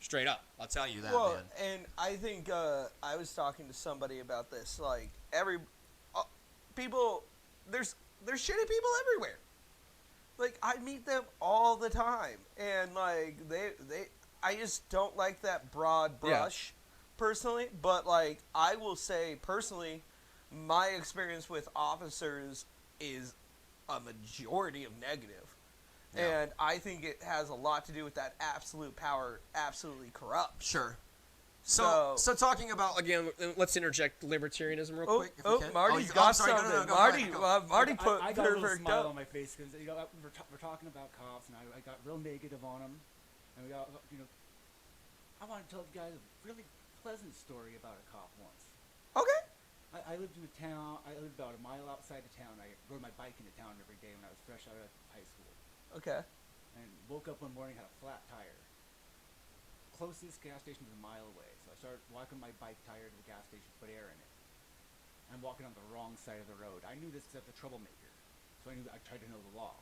[SPEAKER 2] Straight up. I'll tell you that, man.
[SPEAKER 1] And I think I was talking to somebody about this. Like, people, there's shitty people everywhere. Like, I meet them all the time. And, like, I just don't like that broad brush, personally. But, like, I will say, personally, my experience with officers is a majority of negative. Yeah. And I think it has a lot to do with that absolute power absolutely corrupt.
[SPEAKER 2] Sure. So talking about, again, let's interject libertarianism real quick. If we can.
[SPEAKER 1] Marty's got something.
[SPEAKER 2] No,
[SPEAKER 1] Marty put
[SPEAKER 3] I got a little
[SPEAKER 1] perfect
[SPEAKER 3] smile
[SPEAKER 1] up.
[SPEAKER 3] on my face because we're talking about cops, and I got real negative on them, and we got I want to tell you guys a really pleasant story about a cop once.
[SPEAKER 1] Okay.
[SPEAKER 3] I lived in a town. I lived about a mile outside of town. I rode my bike into town every day when I was fresh out of high school.
[SPEAKER 1] Okay.
[SPEAKER 3] And woke up one morning, had a flat tire. Closest gas station was a mile away, so I started walking my bike tire to the gas station, put air in it. I'm walking on the wrong side of the road. I knew this because I was a troublemaker, so I knew that I tried to know the law.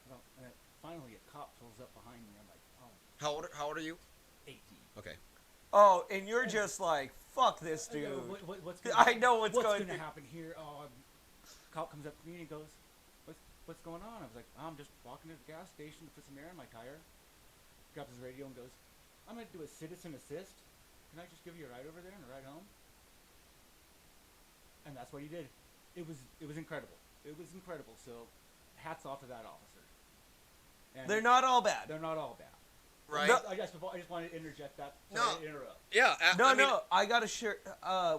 [SPEAKER 3] Well, and finally, a cop pulls up behind me. I'm like, oh,
[SPEAKER 2] How old are you?
[SPEAKER 3] 18.
[SPEAKER 2] Okay.
[SPEAKER 1] Oh, and you're just like, fuck this dude. I know what's going
[SPEAKER 3] to happen here. Oh, cop comes up to me and he goes, what's going on? I was like, I'm just walking to the gas station to put some air in my tire. Grabs his radio and goes, I'm going to do a citizen assist. Can I just give you a ride over there and a ride home? And that's what he did. It was incredible. It was incredible. So, hats off to that officer. And
[SPEAKER 1] they're not all bad.
[SPEAKER 3] They're not all bad.
[SPEAKER 2] Right.
[SPEAKER 3] No, I just wanted to interject that. Sorry to interrupt.
[SPEAKER 2] Yeah.
[SPEAKER 1] I got to share.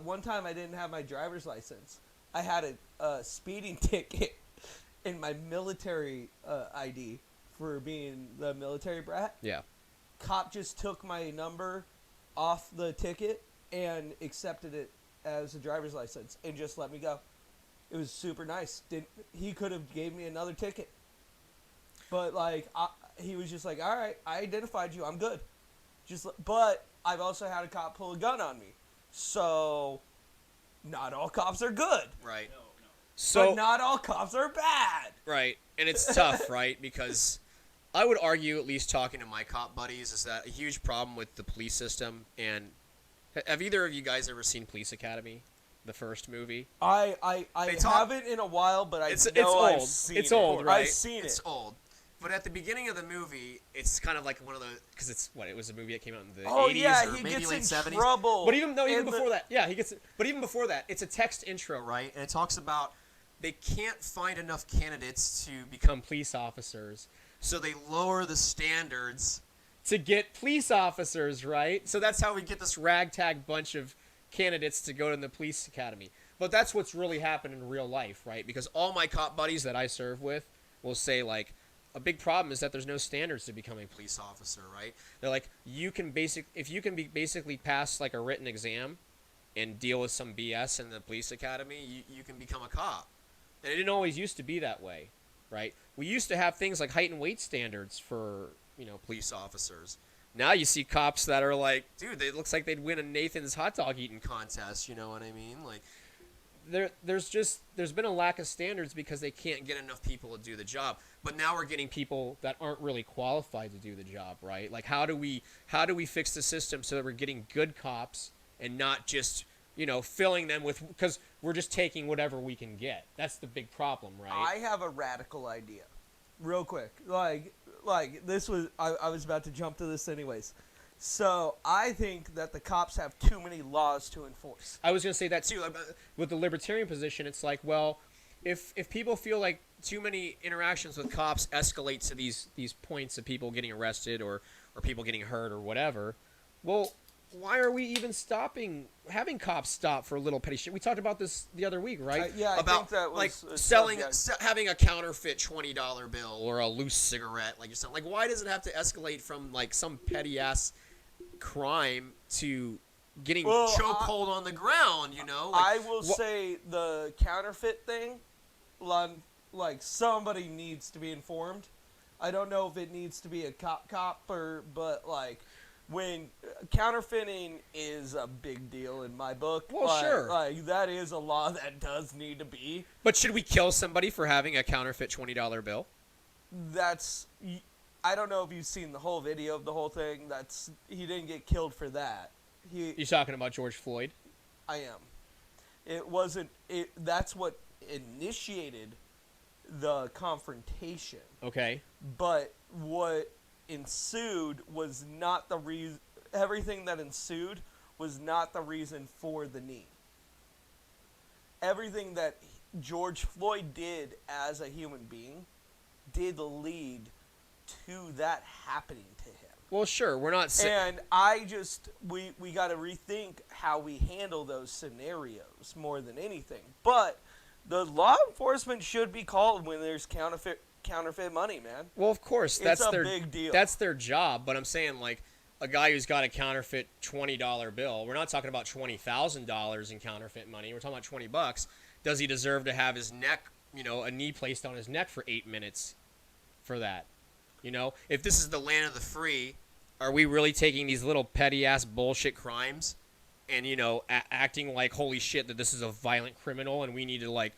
[SPEAKER 1] One time I didn't have my driver's license. I had a speeding ticket in my military ID for being the military brat.
[SPEAKER 2] Yeah. Cop
[SPEAKER 1] just took my number off the ticket and accepted it as a driver's license and just let me go. It was super nice. He could have gave me another ticket, but he was just like, all right, I identified you, I'm good. But I've also had a cop pull a gun on me, so not all cops are good.
[SPEAKER 2] Right.
[SPEAKER 3] No.
[SPEAKER 2] So,
[SPEAKER 1] but not all cops are bad.
[SPEAKER 2] Right, and it's tough, right? Because I would argue, at least talking to my cop buddies, is that a huge problem with the police system. And have either of you guys ever seen Police Academy, the first movie?
[SPEAKER 1] I haven't in a while, but I've seen
[SPEAKER 2] it's old, right?
[SPEAKER 1] I've seen
[SPEAKER 2] it's old. But at the beginning of the movie, it's kind of like one of the, because it was a movie that came out in the 80s or maybe late 70s.
[SPEAKER 1] Trouble.
[SPEAKER 2] But even before that, but even before that, it's a text intro, right? And it talks about they can't find enough candidates to become police officers, so they lower the standards to get police officers, right? So that's how we get this ragtag bunch of candidates to go to the police academy. But that's what's really happened in real life, right? Because all my cop buddies that I serve with will say, like, a big problem is that there's no standards to becoming a police officer, right? They're like, if you can basically pass like a written exam and deal with some BS in the police academy, you can become a cop. And it didn't always used to be that way, right? We used to have things like height and weight standards for, police officers. Now you see cops that are like, dude, it looks like they'd win a Nathan's hot dog eating contest, you know what I mean? Like, there's been a lack of standards because they can't get enough people to do the job. But now we're getting people that aren't really qualified to do the job, right? Like, how do we fix the system so that we're getting good cops and not just, filling them with, because we're just taking whatever we can get. That's the big problem, right?
[SPEAKER 1] I have a radical idea. Real quick. Like this was, I was about to jump to this anyways. So I think that the cops have too many laws to enforce.
[SPEAKER 2] I was going to say that too. With the libertarian position, it's like, well, if people feel like too many interactions with cops escalate to these points of people getting arrested or people getting hurt or whatever, well, why are we even having cops stop for a little petty shit? We talked about this the other week, right?
[SPEAKER 1] I
[SPEAKER 2] about
[SPEAKER 1] think that was
[SPEAKER 2] like having a counterfeit $20 bill or a loose cigarette, like you're saying. Like, why does it have to escalate from like some petty ass crime to getting chokehold on the ground?
[SPEAKER 1] I will say the counterfeit thing, like somebody needs to be informed. I don't know if it needs to be a cop but like, when counterfeiting is a big deal in my book.
[SPEAKER 2] Well, sure.
[SPEAKER 1] Like, that is a law that does need to be.
[SPEAKER 2] But should we kill somebody for having a counterfeit $20 bill?
[SPEAKER 1] I don't know if you've seen the whole video of the whole thing. He didn't get killed for that.
[SPEAKER 2] You're talking about George Floyd?
[SPEAKER 1] I am. It wasn't. That's what initiated the confrontation.
[SPEAKER 2] Okay.
[SPEAKER 1] But what ensued was not the reason. Everything that ensued was not the reason for the knee. Everything that George Floyd did as a human being did lead to that happening to him.
[SPEAKER 2] Well, sure, we're not saying.
[SPEAKER 1] And we got to rethink how we handle those scenarios more than anything. But the law enforcement should be called when there's counterfeit money, man.
[SPEAKER 2] Well, of course, that's
[SPEAKER 1] a big deal.
[SPEAKER 2] That's their job. But I'm saying, like, a guy who's got a counterfeit $20 bill. We're not talking about $20,000 in counterfeit money. We're talking about $20. Does he deserve to have his neck, a knee placed on his neck for 8 minutes for that? If this is the land of the free, are we really taking these little petty ass bullshit crimes and acting like holy shit that this is a violent criminal and we need to like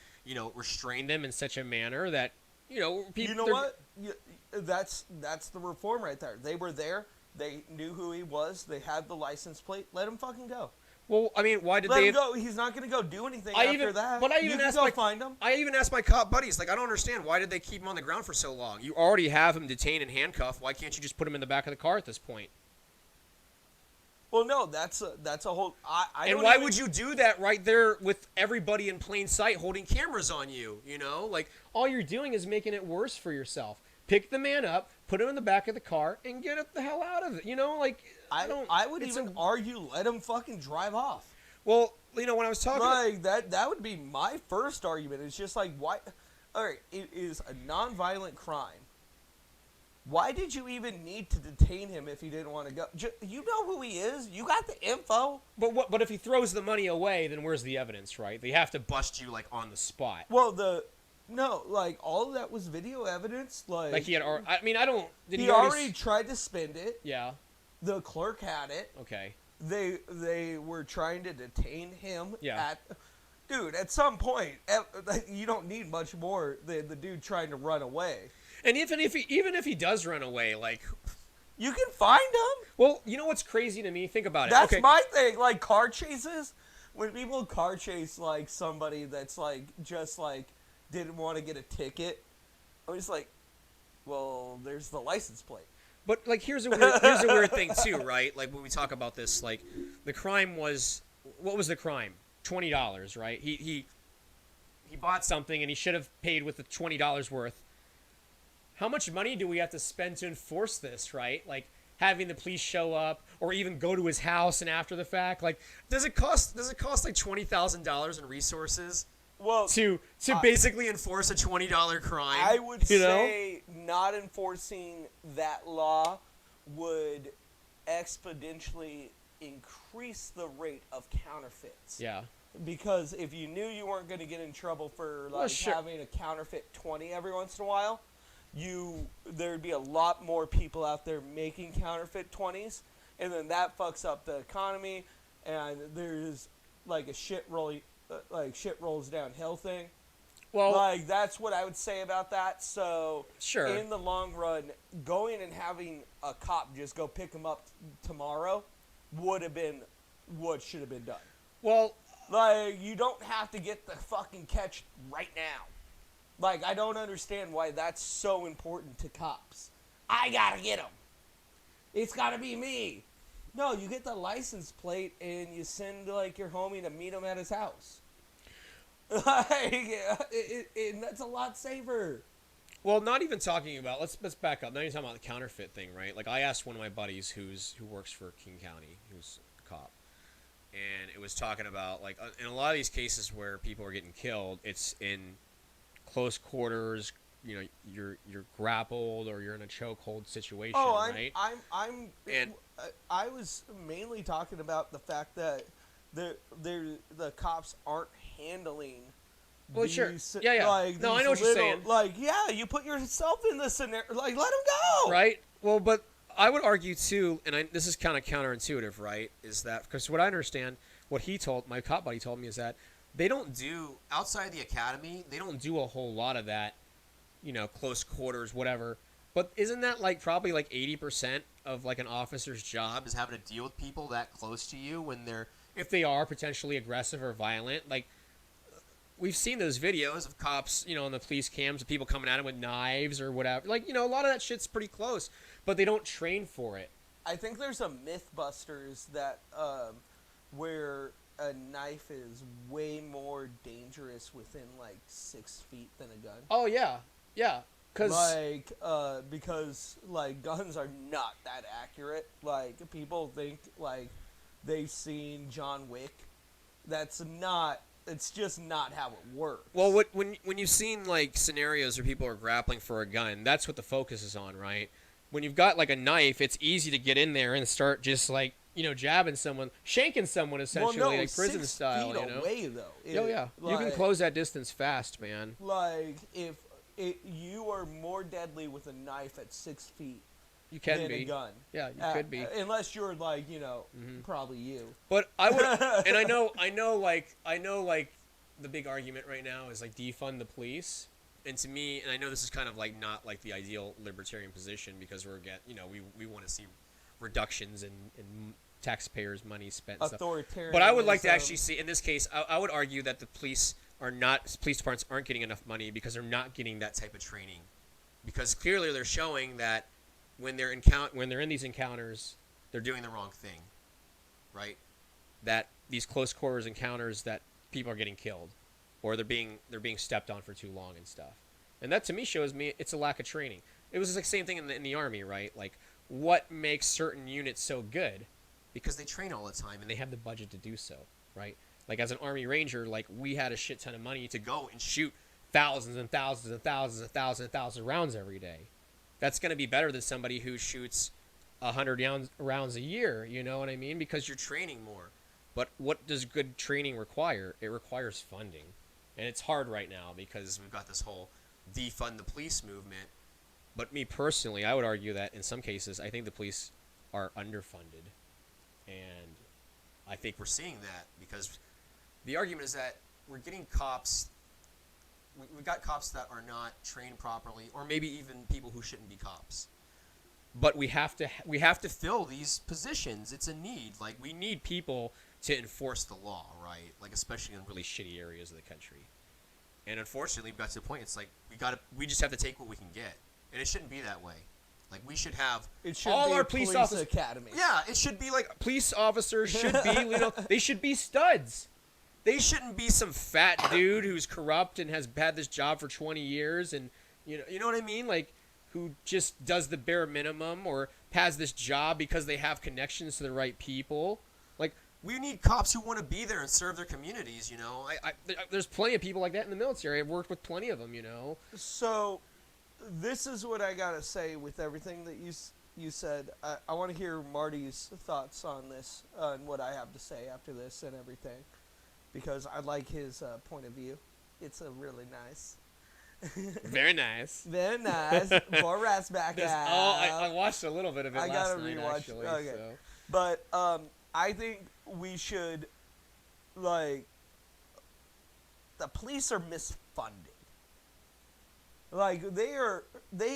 [SPEAKER 2] restrain them in such a manner that people.
[SPEAKER 1] You know what? That's the reform right there. They were there. They knew who he was. They had the license plate. Let him fucking go.
[SPEAKER 2] Well, I mean, why did
[SPEAKER 1] Let
[SPEAKER 2] they?
[SPEAKER 1] him go. He's not going to go do anything after that.
[SPEAKER 2] But I even asked
[SPEAKER 1] find him.
[SPEAKER 2] I even asked my cop buddies, like, I don't understand. Why did they keep him on the ground for so long? You already have him detained and handcuffed. Why can't you just put him in the back of the car at this point?
[SPEAKER 1] Well, no, that's a whole.
[SPEAKER 2] And why would you do that right there with everybody in plain sight holding cameras on you? Like all you're doing is making it worse for yourself. Pick the man up, put him in the back of the car, and get the hell out of it. Like
[SPEAKER 1] I would even argue let him fucking drive off.
[SPEAKER 2] Well, when I was talking,
[SPEAKER 1] like that would be my first argument. It's just like why? All right, it is a non-violent crime. Why did you even need to detain him if he didn't want to go? You know who he is. You got the info.
[SPEAKER 2] But if he throws the money away, then where's the evidence, right? They have to bust you like on the spot.
[SPEAKER 1] Well, like all of that was video evidence. Like
[SPEAKER 2] he had. I mean, I don't. Did
[SPEAKER 1] he already tried to spend it.
[SPEAKER 2] Yeah.
[SPEAKER 1] The clerk had it.
[SPEAKER 2] Okay.
[SPEAKER 1] They were trying to detain him.
[SPEAKER 2] Yeah.
[SPEAKER 1] Dude, at some point, you don't need much more than the dude trying to run away.
[SPEAKER 2] And even if he does run away, like,
[SPEAKER 1] you can find him.
[SPEAKER 2] Well, you know what's crazy to me? Think about it.
[SPEAKER 1] That's my thing. Like car chases, when people car chase like somebody that's like just like didn't want to get a ticket, I'm just like, well, there's the license plate.
[SPEAKER 2] But like, here's a weird thing too, right? Like when we talk about this, like the crime was, what was the crime? $20, right? He bought something and he should have paid with the $20 worth. How much money do we have to spend to enforce this, right? Like having the police show up or even go to his house and after the fact, like does it cost like $20,000 in resources?
[SPEAKER 1] Well,
[SPEAKER 2] to basically enforce a $20 crime.
[SPEAKER 1] I would say not enforcing that law would exponentially increase the rate of counterfeits.
[SPEAKER 2] Yeah.
[SPEAKER 1] Because if you knew you weren't going to get in trouble for having a counterfeit 20 every once in a while, there'd be a lot more people out there making counterfeit 20s, and then that fucks up the economy, and there's like a shit rolls downhill thing. Well, like that's what I would say about that. So
[SPEAKER 2] sure,
[SPEAKER 1] in the long run, going and having a cop just go pick him up tomorrow would have been what should have been done.
[SPEAKER 2] Well,
[SPEAKER 1] like you don't have to get the fucking catch right now. Like, I don't understand why that's so important to cops. I gotta get him. It's gotta be me. No, you get the license plate and you send, like, your homie to meet him at his house. Like, and that's a lot safer.
[SPEAKER 2] Well, not even talking about, let's back up. Not even talking about the counterfeit thing, right? Like, I asked one of my buddies who works for King County, who's a cop, and it was talking about, like, in a lot of these cases where people are getting killed, it's in close quarters, you're grappled or you're in a chokehold situation, right?
[SPEAKER 1] I was mainly talking about the fact that the cops aren't handling.
[SPEAKER 2] Well, sure. Yeah.
[SPEAKER 1] Like,
[SPEAKER 2] no, I know what you're saying.
[SPEAKER 1] Like, yeah, you put yourself in this scenario. Like, let them go.
[SPEAKER 2] Right. Well, but I would argue too, and this is kind of counterintuitive, right? Is that because what I understand, what my cop buddy told me is that they don't do outside the academy. They don't do a whole lot of that, close quarters, whatever. But isn't that like probably like 80% of like an officer's job is having to deal with people that close to you if they are potentially aggressive or violent? Like we've seen those videos of cops, on the police cams of people coming at them with knives or whatever. Like a lot of that shit's pretty close, but they don't train for it.
[SPEAKER 1] I think there's a Mythbusters that where a knife is way more dangerous within like 6 feet than a gun.
[SPEAKER 2] Oh yeah. Because
[SPEAKER 1] guns are not that accurate. Like people think like they've seen John Wick. It's just not how it works.
[SPEAKER 2] Well, when you've seen like scenarios where people are grappling for a gun, that's what the focus is on, right? When you've got like a knife, it's easy to get in there and start just like jabbing someone, shanking someone essentially, like prison style.
[SPEAKER 1] 6 feet away, though.
[SPEAKER 2] Yeah. You can close that distance fast, man.
[SPEAKER 1] Like if you are more deadly with a knife at 6 feet
[SPEAKER 2] You can
[SPEAKER 1] than
[SPEAKER 2] be.
[SPEAKER 1] a gun.
[SPEAKER 2] Yeah, you could be.
[SPEAKER 1] Unless you're like, probably you.
[SPEAKER 2] But I would, and I know, like the big argument right now is like defund the police. And to me, and I know this is kind of like not like the ideal libertarian position because we want to see reductions in taxpayers' money spent.
[SPEAKER 1] Authoritarian.
[SPEAKER 2] But I would like to actually see, in this case, I would argue that the police departments aren't getting enough money because they're not getting that type of training. Because clearly they're showing that when they're in these encounters, they're doing the wrong thing, right? That these close quarters encounters that people are getting killed, or they're being stepped on for too long and stuff. And that to me shows me it's a lack of training. It was the same thing in the Army, right? Like what makes certain units so good? Because they train all the time and they have the budget to do so, right? Like as an Army Ranger, like we had a shit ton of money to go and shoot thousands and thousands and thousands and thousands and thousands of rounds every day. That's going to be better than somebody who shoots 100 rounds a year, you know what I mean? Because you're training more. But what does good training require? It requires funding. And it's hard right now because we've got this whole defund the police movement. But me personally, I would argue that in some cases, I think the police are underfunded. And I think we're seeing that because the argument is that we're getting cops. We've got cops that are not trained properly, or maybe even people who shouldn't be cops. But we have to fill these positions. It's a need. Like we need people to enforce the law, right? Like especially in really shitty areas of the country. And unfortunately, we've got to the point. It's like we just have to take what we can get, and it shouldn't be that way. Like we should have all our police officers.
[SPEAKER 1] Academy.
[SPEAKER 2] Yeah, it should be like police officers should be. They should be studs. They shouldn't be some fat dude who's corrupt and has had this job for 20 years and you know what I mean? Like who just does the bare minimum or has this job because they have connections to the right people. Like we need cops who want to be there and serve their communities, you know. There's plenty of people like that in the military. I've worked with plenty of them, you know.
[SPEAKER 1] So this is what I got to say with everything that you said. I want to hear Marty's thoughts on this and what I have to say after this and everything. Because I like his point of view. It's a really nice.
[SPEAKER 2] Very nice.
[SPEAKER 1] Very nice. More rest back out.
[SPEAKER 2] I watched a little bit of it last night, actually.
[SPEAKER 1] Okay.
[SPEAKER 2] So.
[SPEAKER 1] But I think we should, like, the police are misfunded. Like, they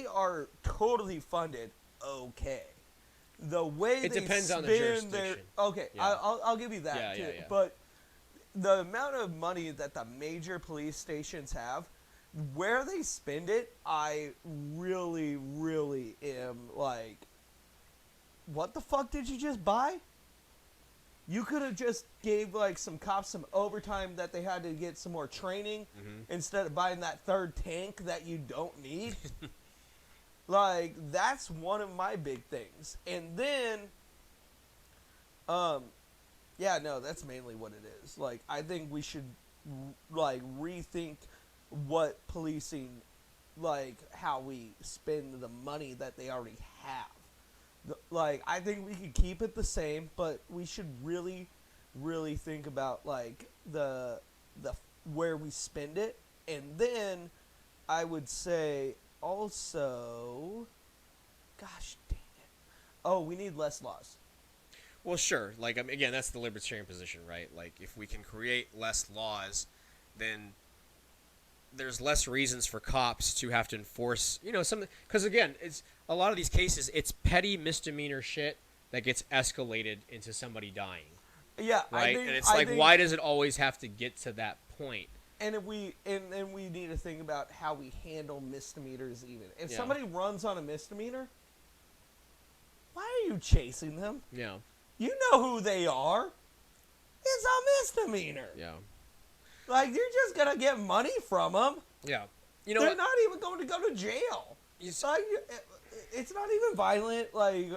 [SPEAKER 1] are totally funded okay. The way
[SPEAKER 2] it
[SPEAKER 1] they
[SPEAKER 2] depends on the
[SPEAKER 1] spend
[SPEAKER 2] jurisdiction.
[SPEAKER 1] Okay, yeah. I'll give you that,
[SPEAKER 2] yeah,
[SPEAKER 1] too.
[SPEAKER 2] Yeah.
[SPEAKER 1] But the amount of money that the major police stations have, where they spend it, I really, really am like, what the fuck did you just buy? You could have just gave like some cops some overtime that they had to get some more training instead of buying that third tank that you don't need. Like, that's one of my big things. And then, yeah, no, that's mainly what it is. Like, I think we should, like, rethink what policing, like, how we spend the money that they already have. Like, I think we could keep it the same, but we should really, really think about, like, the where we spend it. And then I would say also, gosh dang it. Oh, we need less laws.
[SPEAKER 2] Well, sure. Like, again, that's the libertarian position, right? Like, if we can create less laws, then there's less reasons for cops to have to enforce, you know, something. Because, again, it's a lot of these cases, it's petty misdemeanor shit that gets escalated into somebody dying.
[SPEAKER 1] Yeah,
[SPEAKER 2] right? And it's like, why does it always have to get to that point?
[SPEAKER 1] And if we need to think about how we handle misdemeanors even. If somebody runs on a misdemeanor, why are you chasing them?
[SPEAKER 2] Yeah.
[SPEAKER 1] You know who they are. It's a misdemeanor.
[SPEAKER 2] Yeah.
[SPEAKER 1] Like, you're just going to get money from them.
[SPEAKER 2] Yeah. You know
[SPEAKER 1] They're not even going to go to jail. It's not even violent. Like,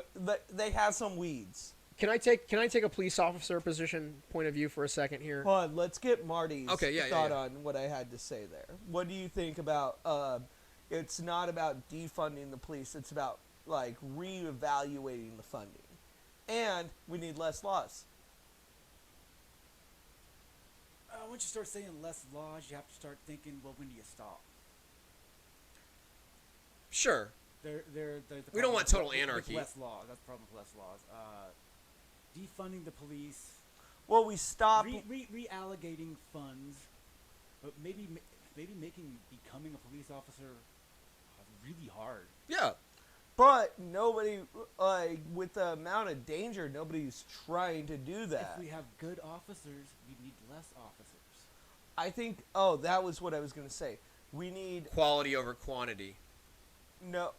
[SPEAKER 1] they have some weeds.
[SPEAKER 2] Can I take a police officer position point of view for a second here?
[SPEAKER 1] Hold on, let's get Marty's thought on what I had to say there. What do you think about, it's not about defunding the police, it's about, like, reevaluating the funding. And we need less laws.
[SPEAKER 3] Once you start saying less laws, you have to start thinking, well, when do you stop?
[SPEAKER 2] Sure. We don't want total anarchy.
[SPEAKER 3] With less laws. That's the problem with less laws. Defunding the police.
[SPEAKER 1] Well, we stop
[SPEAKER 3] Reallocating funds, but maybe making becoming a police officer really hard.
[SPEAKER 2] Yeah.
[SPEAKER 1] But nobody, with the amount of danger, nobody's trying to do that.
[SPEAKER 3] If we have good officers, we need less officers.
[SPEAKER 1] I think, that was what I was going to say. We need...
[SPEAKER 2] Quality over quantity.
[SPEAKER 1] No,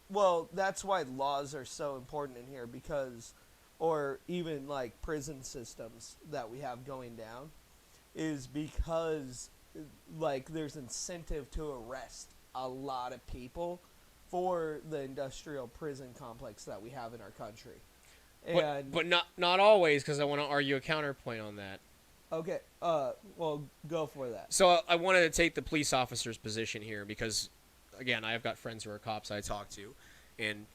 [SPEAKER 1] well, that's why laws are so important in here because, or even like prison systems that we have going down, is because, like, there's incentive to arrest a lot of people for the industrial prison complex that we have in our country. And
[SPEAKER 2] but not always, because I want to argue a counterpoint on that.
[SPEAKER 1] Okay, well, go for that.
[SPEAKER 2] So I wanted to take the police officer's position here because, again, I've got friends who are cops I talk to, and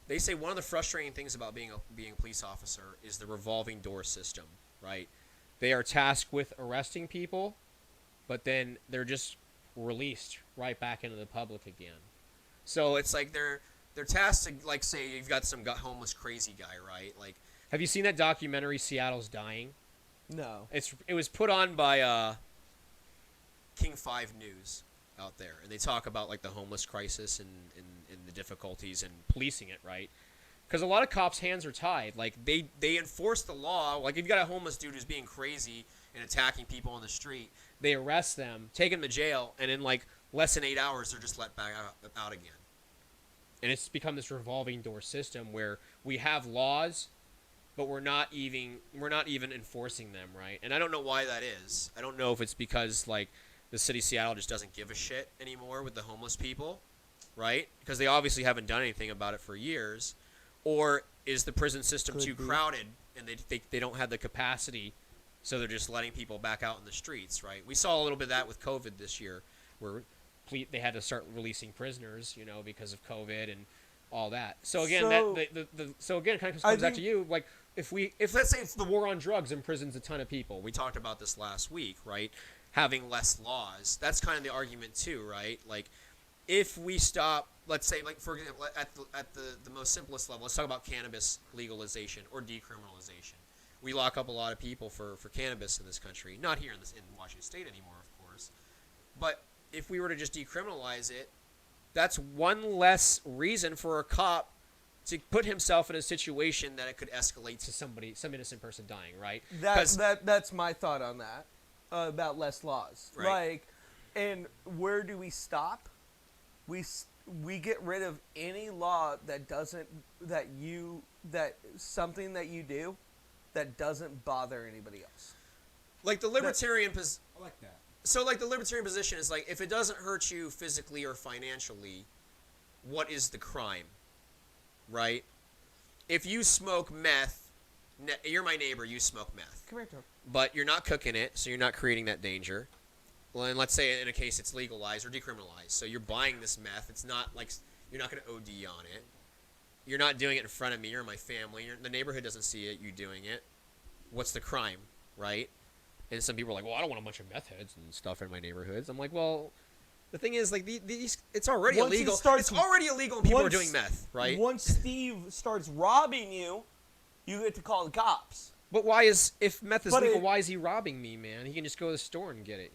[SPEAKER 2] they say one of the frustrating things about being a police officer is the revolving door system, right? They are tasked with arresting people, but then they're just released right back into the public again. So it's like they're tasked to, like, say you've got some homeless crazy guy, right? Like, have you seen that documentary Seattle's Dying?
[SPEAKER 1] No.
[SPEAKER 2] It was put on by King 5 News out there, and they talk about like the homeless crisis and the difficulties in policing it, right? Because a lot of cops' hands are tied. Like they enforce the law. Like if you got a homeless dude who's being crazy and attacking people on the street, they arrest them, take them to jail, and in like less than 8 hours, they're just let back out again. And it's become this revolving door system where we have laws, but we're not even enforcing them, right? And I don't know why that is. I don't know if it's because like the city of Seattle just doesn't give a shit anymore with the homeless people, right? Because they obviously haven't done anything about it for years. Or is the prison system too crowded and they don't have the capacity, so they're just letting people back out in the streets, right? We saw a little bit of that with COVID this year, where they had to start releasing prisoners, because of COVID and all that. So again, it kind of comes back to you, like if let's say the war on drugs imprisons a ton of people. We talked about this last week, right? Having less laws. That's kind of the argument too, right? Like if we stop, let's say, like for example, at the most simplest level, let's talk about cannabis legalization or decriminalization. We lock up a lot of people for cannabis in this country. Not here in Washington State anymore, of course. But if we were to just decriminalize it, that's one less reason for a cop to put himself in a situation that it could escalate to some innocent person dying, right?
[SPEAKER 1] That's my thought on that, about less laws.
[SPEAKER 2] Right.
[SPEAKER 1] Like, and where do we stop? We get rid of any law that something that you do that doesn't bother anybody else.
[SPEAKER 2] Like the libertarian
[SPEAKER 3] I like that.
[SPEAKER 2] So like the libertarian position is like, if it doesn't hurt you physically or financially, what is the crime? Right? If you smoke meth, you're my neighbor, you smoke meth.
[SPEAKER 1] Come here, Tom.
[SPEAKER 2] But you're not cooking it, so you're not creating that danger. Well, and let's say in a case it's legalized or decriminalized. So you're buying this meth. It's not like you're not going to OD on it. You're not doing it in front of me or my family. The neighborhood doesn't see it, you doing it. What's the crime, right? And some people are like, well, I don't want a bunch of meth heads and stuff in my neighborhoods. I'm like, well, the thing is, like, these it's already illegal. It's already illegal when people are doing meth, right?
[SPEAKER 1] Once Steve starts robbing you, you get to call the cops.
[SPEAKER 2] But if meth is legal, why is he robbing me, man? He can just go to the store and get it,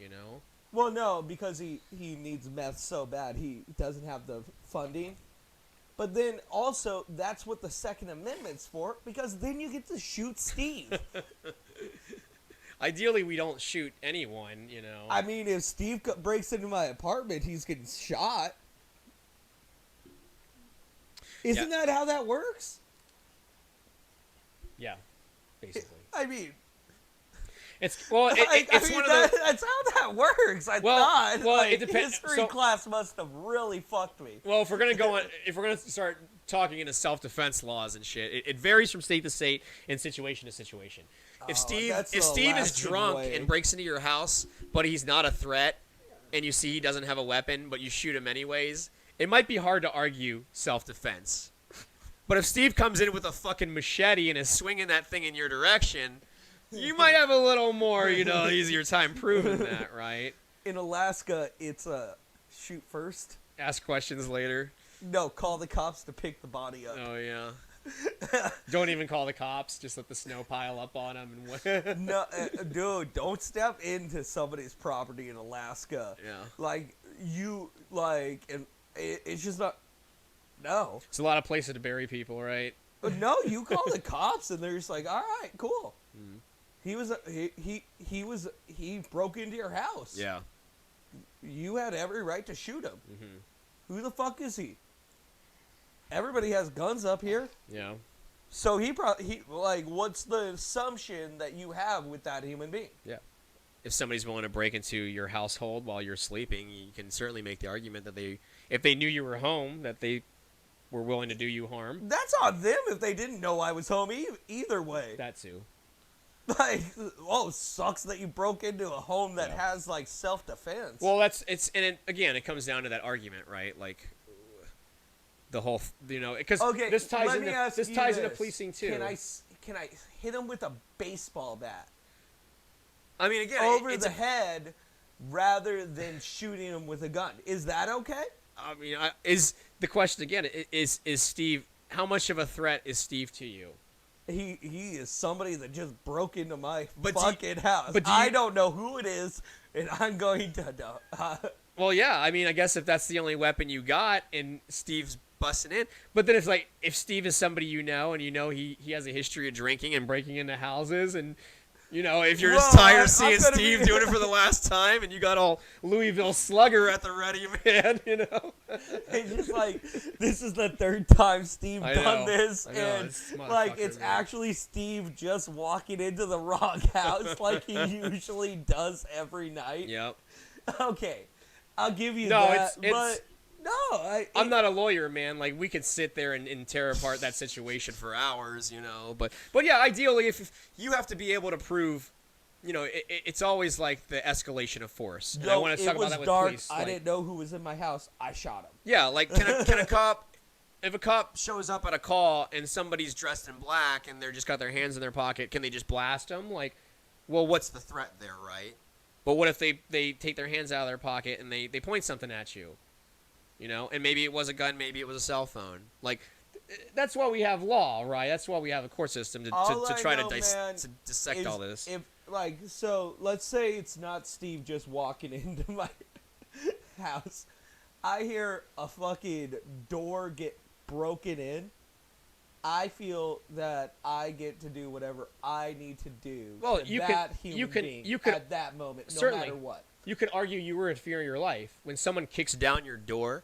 [SPEAKER 1] Well, no, because he needs meth so bad. He doesn't have the funding. But then also, that's what the Second Amendment's for, because then you get to shoot Steve.
[SPEAKER 2] Ideally, we don't shoot anyone,
[SPEAKER 1] I mean, if Steve breaks into my apartment, he's getting shot. Isn't that how that works?
[SPEAKER 2] Yeah, basically.
[SPEAKER 1] I mean...
[SPEAKER 2] It's one of the.
[SPEAKER 1] That's how that works. I thought.
[SPEAKER 2] Well, it depends.
[SPEAKER 1] History class must have really fucked me.
[SPEAKER 2] Well, if we're gonna start talking into self-defense laws and shit, it varies from state to state and situation to situation. If Steve is drunk and breaks into your house, but he's not a threat, and you see he doesn't have a weapon, but you shoot him anyways, it might be hard to argue self-defense. But if Steve comes in with a fucking machete and is swinging that thing in your direction, you might have a little more, easier time proving that, right?
[SPEAKER 1] In Alaska, it's a shoot first.
[SPEAKER 2] Ask questions later.
[SPEAKER 1] No, call the cops to pick the body up.
[SPEAKER 2] Oh, yeah. Don't even call the cops. Just let the snow pile up on them. And
[SPEAKER 1] No, dude, don't step into somebody's property in Alaska.
[SPEAKER 2] Yeah.
[SPEAKER 1] And it's just not. No.
[SPEAKER 2] It's a lot of places to bury people, right?
[SPEAKER 1] No, you call the cops, and they're just like, all right, cool.
[SPEAKER 2] Mm.
[SPEAKER 1] He broke into your house.
[SPEAKER 2] Yeah.
[SPEAKER 1] You had every right to shoot him.
[SPEAKER 2] Mm-hmm.
[SPEAKER 1] Who the fuck is he? Everybody has guns up here.
[SPEAKER 2] Yeah.
[SPEAKER 1] So what's the assumption that you have with that human being?
[SPEAKER 2] Yeah. If somebody's willing to break into your household while you're sleeping, you can certainly make the argument that if they knew you were home, that they were willing to do you harm.
[SPEAKER 1] That's on them if they didn't know I was home either way.
[SPEAKER 2] That too.
[SPEAKER 1] Like, sucks that you broke into a home that has, like, self-defense.
[SPEAKER 2] Well, it comes down to that argument, right? Like, the whole, because this ties into policing too.
[SPEAKER 1] Can I hit him with a baseball bat?
[SPEAKER 2] I mean, again,
[SPEAKER 1] over the head rather than shooting him with a gun. Is that okay?
[SPEAKER 2] I mean, is the question again? Is Steve? How much of a threat is Steve to you?
[SPEAKER 1] He is somebody that just broke into my fucking house.
[SPEAKER 2] But
[SPEAKER 1] I don't know who it is, and I'm going to know.
[SPEAKER 2] Well, yeah. I mean, I guess if that's the only weapon you got, and Steve's busting in, but then it's like if Steve is somebody and he has a history of drinking and breaking into houses, and if you're just tired of seeing Steve doing it for the last time, and you got all Louisville Slugger at the ready, man,
[SPEAKER 1] It's just like, this is the third time Steve done this, and it's actually Steve just walking into the wrong house like he usually does every night.
[SPEAKER 2] Yep.
[SPEAKER 1] Okay, I'll give you that, but
[SPEAKER 2] I'm not a lawyer, man. Like, we could sit there and tear apart that situation for hours, But yeah, ideally, if you have to be able to prove, it's always like the escalation of force. And I want to talk about that with police.
[SPEAKER 1] I didn't know who was in my house. I shot him.
[SPEAKER 2] Yeah, like, can a cop, if a cop shows up at a call and somebody's dressed in black and they're just got their hands in their pocket, can they just blast them? Like, well, what's the threat there, right? But what if they take their hands out of their pocket and they point something at you? And maybe it was a gun, maybe it was a cell phone. Like, that's why we have law, right? That's why we have a court system to try to dissect all this.
[SPEAKER 1] So let's say it's not Steve just walking into my house. I hear a fucking door get broken in. I feel that I get to do whatever I need to do.
[SPEAKER 2] Well,
[SPEAKER 1] you can at that moment,
[SPEAKER 2] certainly,
[SPEAKER 1] no matter what.
[SPEAKER 2] You could argue you were in fear of your life when someone kicks down your door.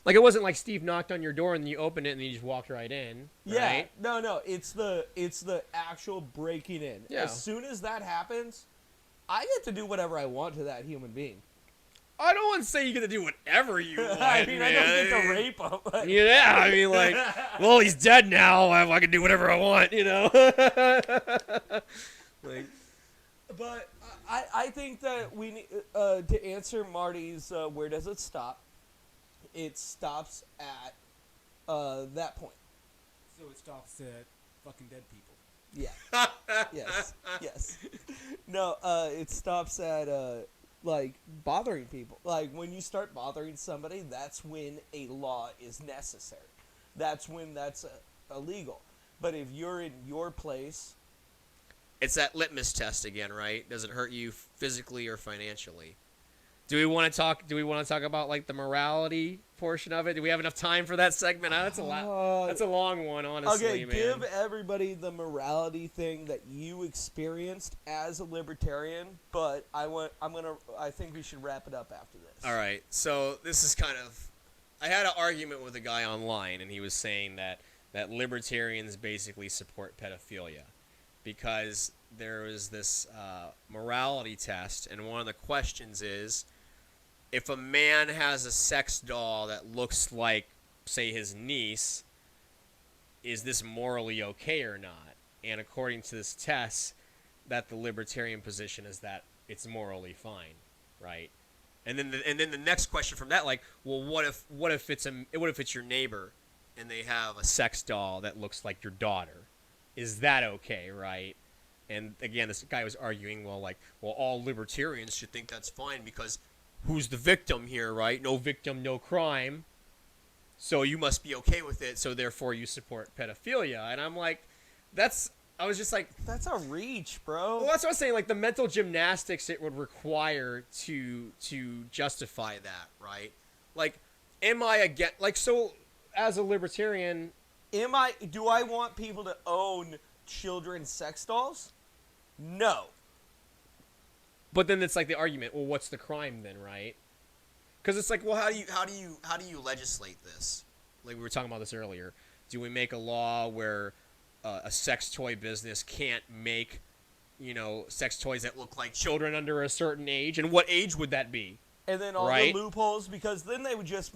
[SPEAKER 2] Like, it wasn't like Steve knocked on your door and then you opened it and then you just walked right in. Right?
[SPEAKER 1] Yeah, no, it's the actual breaking in.
[SPEAKER 2] Yeah.
[SPEAKER 1] As soon as that happens, I get to do whatever I want to that human being.
[SPEAKER 2] I don't want to say you get to do whatever you want.
[SPEAKER 1] I mean,
[SPEAKER 2] man.
[SPEAKER 1] I don't get to rape him. But...
[SPEAKER 2] Yeah, I mean, like, well, he's dead now. I can do whatever I want, Like,
[SPEAKER 1] but I think that we need to answer Marty's where does it stop? It stops at that point.
[SPEAKER 3] So it stops at fucking dead people.
[SPEAKER 1] Yeah. yes. No, it stops at like bothering people. Like, when you start bothering somebody, that's when a law is necessary. That's when that's illegal. But if you're in your place,
[SPEAKER 2] it's that litmus test again, right? Does it hurt you physically or financially? Do we want to talk about like the morality portion of it? Do we have enough time for that segment? That's a lot. That's a long one, honestly,
[SPEAKER 1] okay,
[SPEAKER 2] man.
[SPEAKER 1] give everybody the morality thing that you experienced as a libertarian, but I think we should wrap it up after this.
[SPEAKER 2] All right. So this is I had an argument with a guy online, and he was saying that libertarians basically support pedophilia because there was this morality test, and one of the questions is, if a man has a sex doll that looks like, say, his niece, is this morally okay or not? And according to this test, that the libertarian position is that it's morally fine, right? And then the next question from that, like, well, what if it's your neighbor and they have a sex doll that looks like your daughter? Is that okay, right? And again, this guy was arguing, well, all libertarians should think that's fine because who's the victim here, right? No victim, no crime. so you must be okay with it, so therefore you support pedophilia. And I'm like, I was just like,
[SPEAKER 1] that's a reach, bro.
[SPEAKER 2] well, that's what I was saying. Like the mental gymnastics it would require to justify that, right? Like, am I again? Like, so as a libertarian,
[SPEAKER 1] Do I want people to own children's sex dolls? No.
[SPEAKER 2] but then it's like the argument. Well, what's the crime then, right? Because it's like, well, how do you legislate this? Like we were talking about this earlier. Do we make a law where a sex toy business can't make, sex toys that look like children under a certain age? And what age would that be?
[SPEAKER 1] And then all
[SPEAKER 2] right?
[SPEAKER 1] the loopholes, because then they would just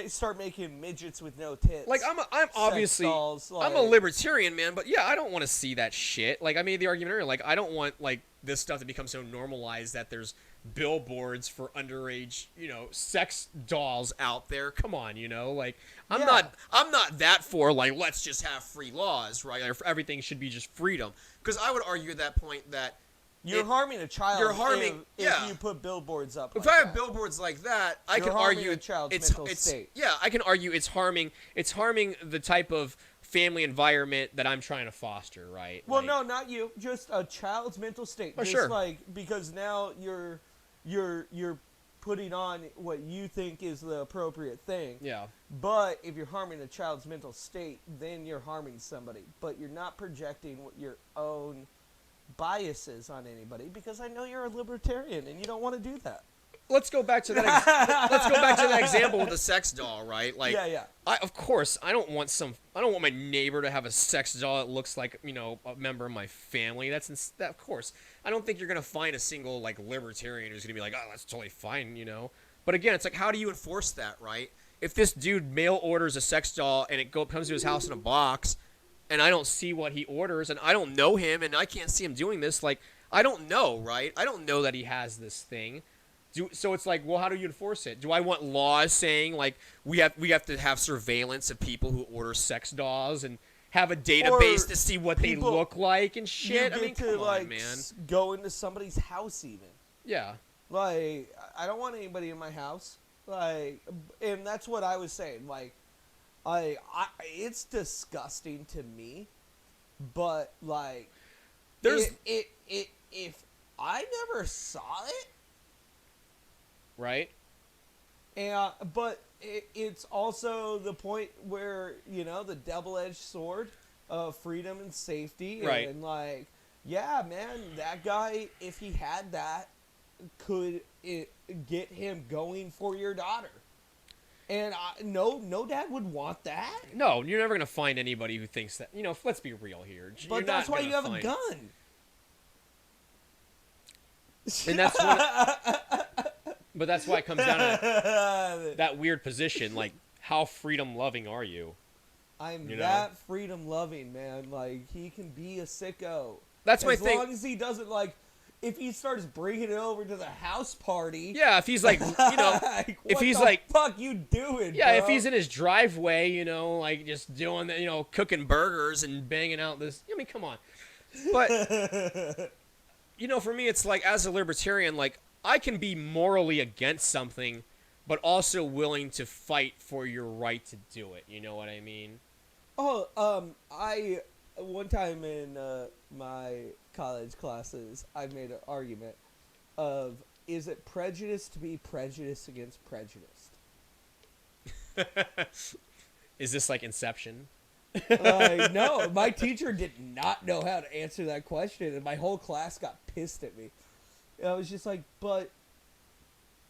[SPEAKER 1] start making midgets with no tits.
[SPEAKER 2] Like I'm obviously
[SPEAKER 1] dolls,
[SPEAKER 2] I'm a libertarian, man, but yeah, I don't want to see that shit. Like I made the argument earlier, like I don't want like this stuff to become so normalized that there's billboards for underage, sex dolls out there. Come on, like I'm not that for like let's just have free laws, right? Or everything should be just freedom. Because I would argue at that point that
[SPEAKER 1] you're harming a child.
[SPEAKER 2] You're harming
[SPEAKER 1] if you put billboards up.
[SPEAKER 2] If I have billboards like that, I can argue
[SPEAKER 1] a child's mental state.
[SPEAKER 2] Yeah, I can argue it's harming the type of family environment that I'm trying to foster, right?
[SPEAKER 1] Well, no, not you. Just a child's mental state.
[SPEAKER 2] Oh,
[SPEAKER 1] just
[SPEAKER 2] sure.
[SPEAKER 1] like because now you're putting on what you think is the appropriate thing.
[SPEAKER 2] Yeah.
[SPEAKER 1] But if you're harming a child's mental state, then you're harming somebody. But you're not projecting your own biases on anybody, because I know you're a libertarian and you don't want to do that.
[SPEAKER 2] Let's go back to that example with the sex doll, right? Like,
[SPEAKER 1] yeah.
[SPEAKER 2] Of course, I don't want my neighbor to have a sex doll that looks like, a member of my family. That of course. I don't think you're going to find a single like libertarian who's going to be like, "Oh, that's totally fine," But again, it's like, how do you enforce that, right? If this dude mail orders a sex doll and it comes to his house in a box, and I don't see what he orders, and I don't know him, and I can't see him doing this, like, I don't know, right? I don't know that he has this thing. So it's like, well, how do you enforce it? Do I want laws saying, like, we have to have surveillance of people who order sex dolls and have a database to see what they look like and shit? I mean, come on, man.
[SPEAKER 1] Go into somebody's house even.
[SPEAKER 2] Yeah.
[SPEAKER 1] Like, I don't want anybody in my house. Like, and that's what I was saying. Like, it's disgusting to me, but like, if I never saw it,
[SPEAKER 2] right?
[SPEAKER 1] And but it's also the point where the double-edged sword of freedom and safety,
[SPEAKER 2] right?
[SPEAKER 1] And like, yeah, man, that guy, if he had that, could get him going for your daughter. And no dad would want that.
[SPEAKER 2] No, you're never gonna find anybody who thinks that. Let's be real here.
[SPEAKER 1] But that's why you have a gun.
[SPEAKER 2] And that's but that's why it comes down to that weird position. Like, how freedom loving are you?
[SPEAKER 1] I'm that freedom loving, man. Like, he can be a sicko.
[SPEAKER 2] That's my thing.
[SPEAKER 1] As long as he doesn't like. If he starts bringing it over to the house party,
[SPEAKER 2] yeah. If he's like,
[SPEAKER 1] like,
[SPEAKER 2] if he's
[SPEAKER 1] what
[SPEAKER 2] like,
[SPEAKER 1] the fuck you doing?
[SPEAKER 2] Yeah,
[SPEAKER 1] bro?
[SPEAKER 2] if he's in his driveway, like just doing, cooking burgers and banging out this. I mean, come on. But for me, it's like, as a libertarian, like, I can be morally against something, but also willing to fight for your right to do it. You know what I mean?
[SPEAKER 1] Oh, I one time in my college classes, I made an argument of, is it prejudice to be prejudiced against prejudiced?
[SPEAKER 2] Is this like Inception?
[SPEAKER 1] No, my teacher did not know how to answer that question, and my whole class got pissed at me. And I was just like, but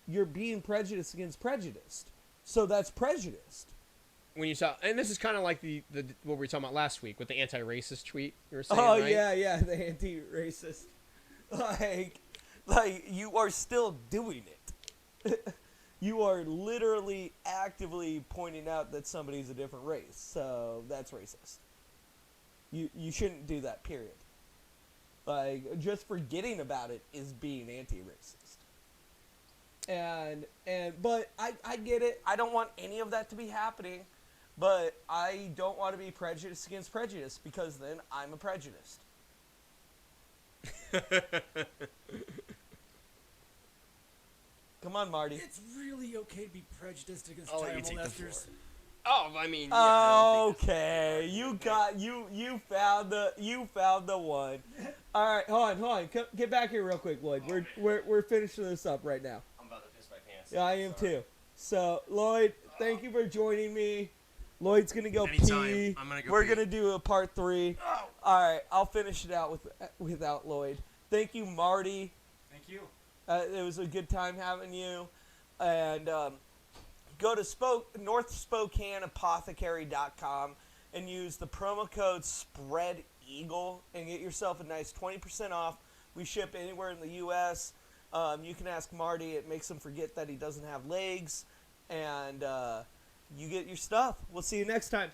[SPEAKER 1] you're being prejudiced against prejudiced, so that's prejudiced.
[SPEAKER 2] When you saw, and this is kind of like the what we were talking about last week with the anti-racist tweet you were saying,
[SPEAKER 1] oh,
[SPEAKER 2] right?
[SPEAKER 1] yeah, the anti-racist. Like you are still doing it. You are literally actively pointing out that somebody's a different race, so that's racist. You shouldn't do that, period. Like, just forgetting about it is being anti-racist. But I get it. I don't want any of that to be happening. But I don't want to be prejudiced against prejudice, because then I'm a prejudiced. Come on, Marty.
[SPEAKER 3] It's really okay to be prejudiced against
[SPEAKER 2] I'll let
[SPEAKER 3] child
[SPEAKER 2] you take the
[SPEAKER 3] molesters.
[SPEAKER 2] Oh, I mean, yeah. I don't think
[SPEAKER 1] Okay, you found the one. All right, hold on. Get back here real quick, Lloyd. We're finishing this up right now.
[SPEAKER 2] I'm about to piss my pants.
[SPEAKER 1] Yeah, I am too. So, Lloyd, thank you for joining me. Lloyd's gonna go
[SPEAKER 2] Anytime.
[SPEAKER 1] pee.
[SPEAKER 2] I'm gonna go
[SPEAKER 1] We're
[SPEAKER 2] pee.
[SPEAKER 1] gonna do a part 3.
[SPEAKER 2] Oh.
[SPEAKER 1] All right, I'll finish it out without Lloyd. Thank you, Marty.
[SPEAKER 3] Thank you.
[SPEAKER 1] It was a good time having you. And go to NorthSpokaneApothecary.com and use the promo code SPREADEAGLE and get yourself a nice 20% off. We ship anywhere in the U.S. You can ask Marty. It makes him forget that he doesn't have legs. And you get your stuff. We'll see you next time.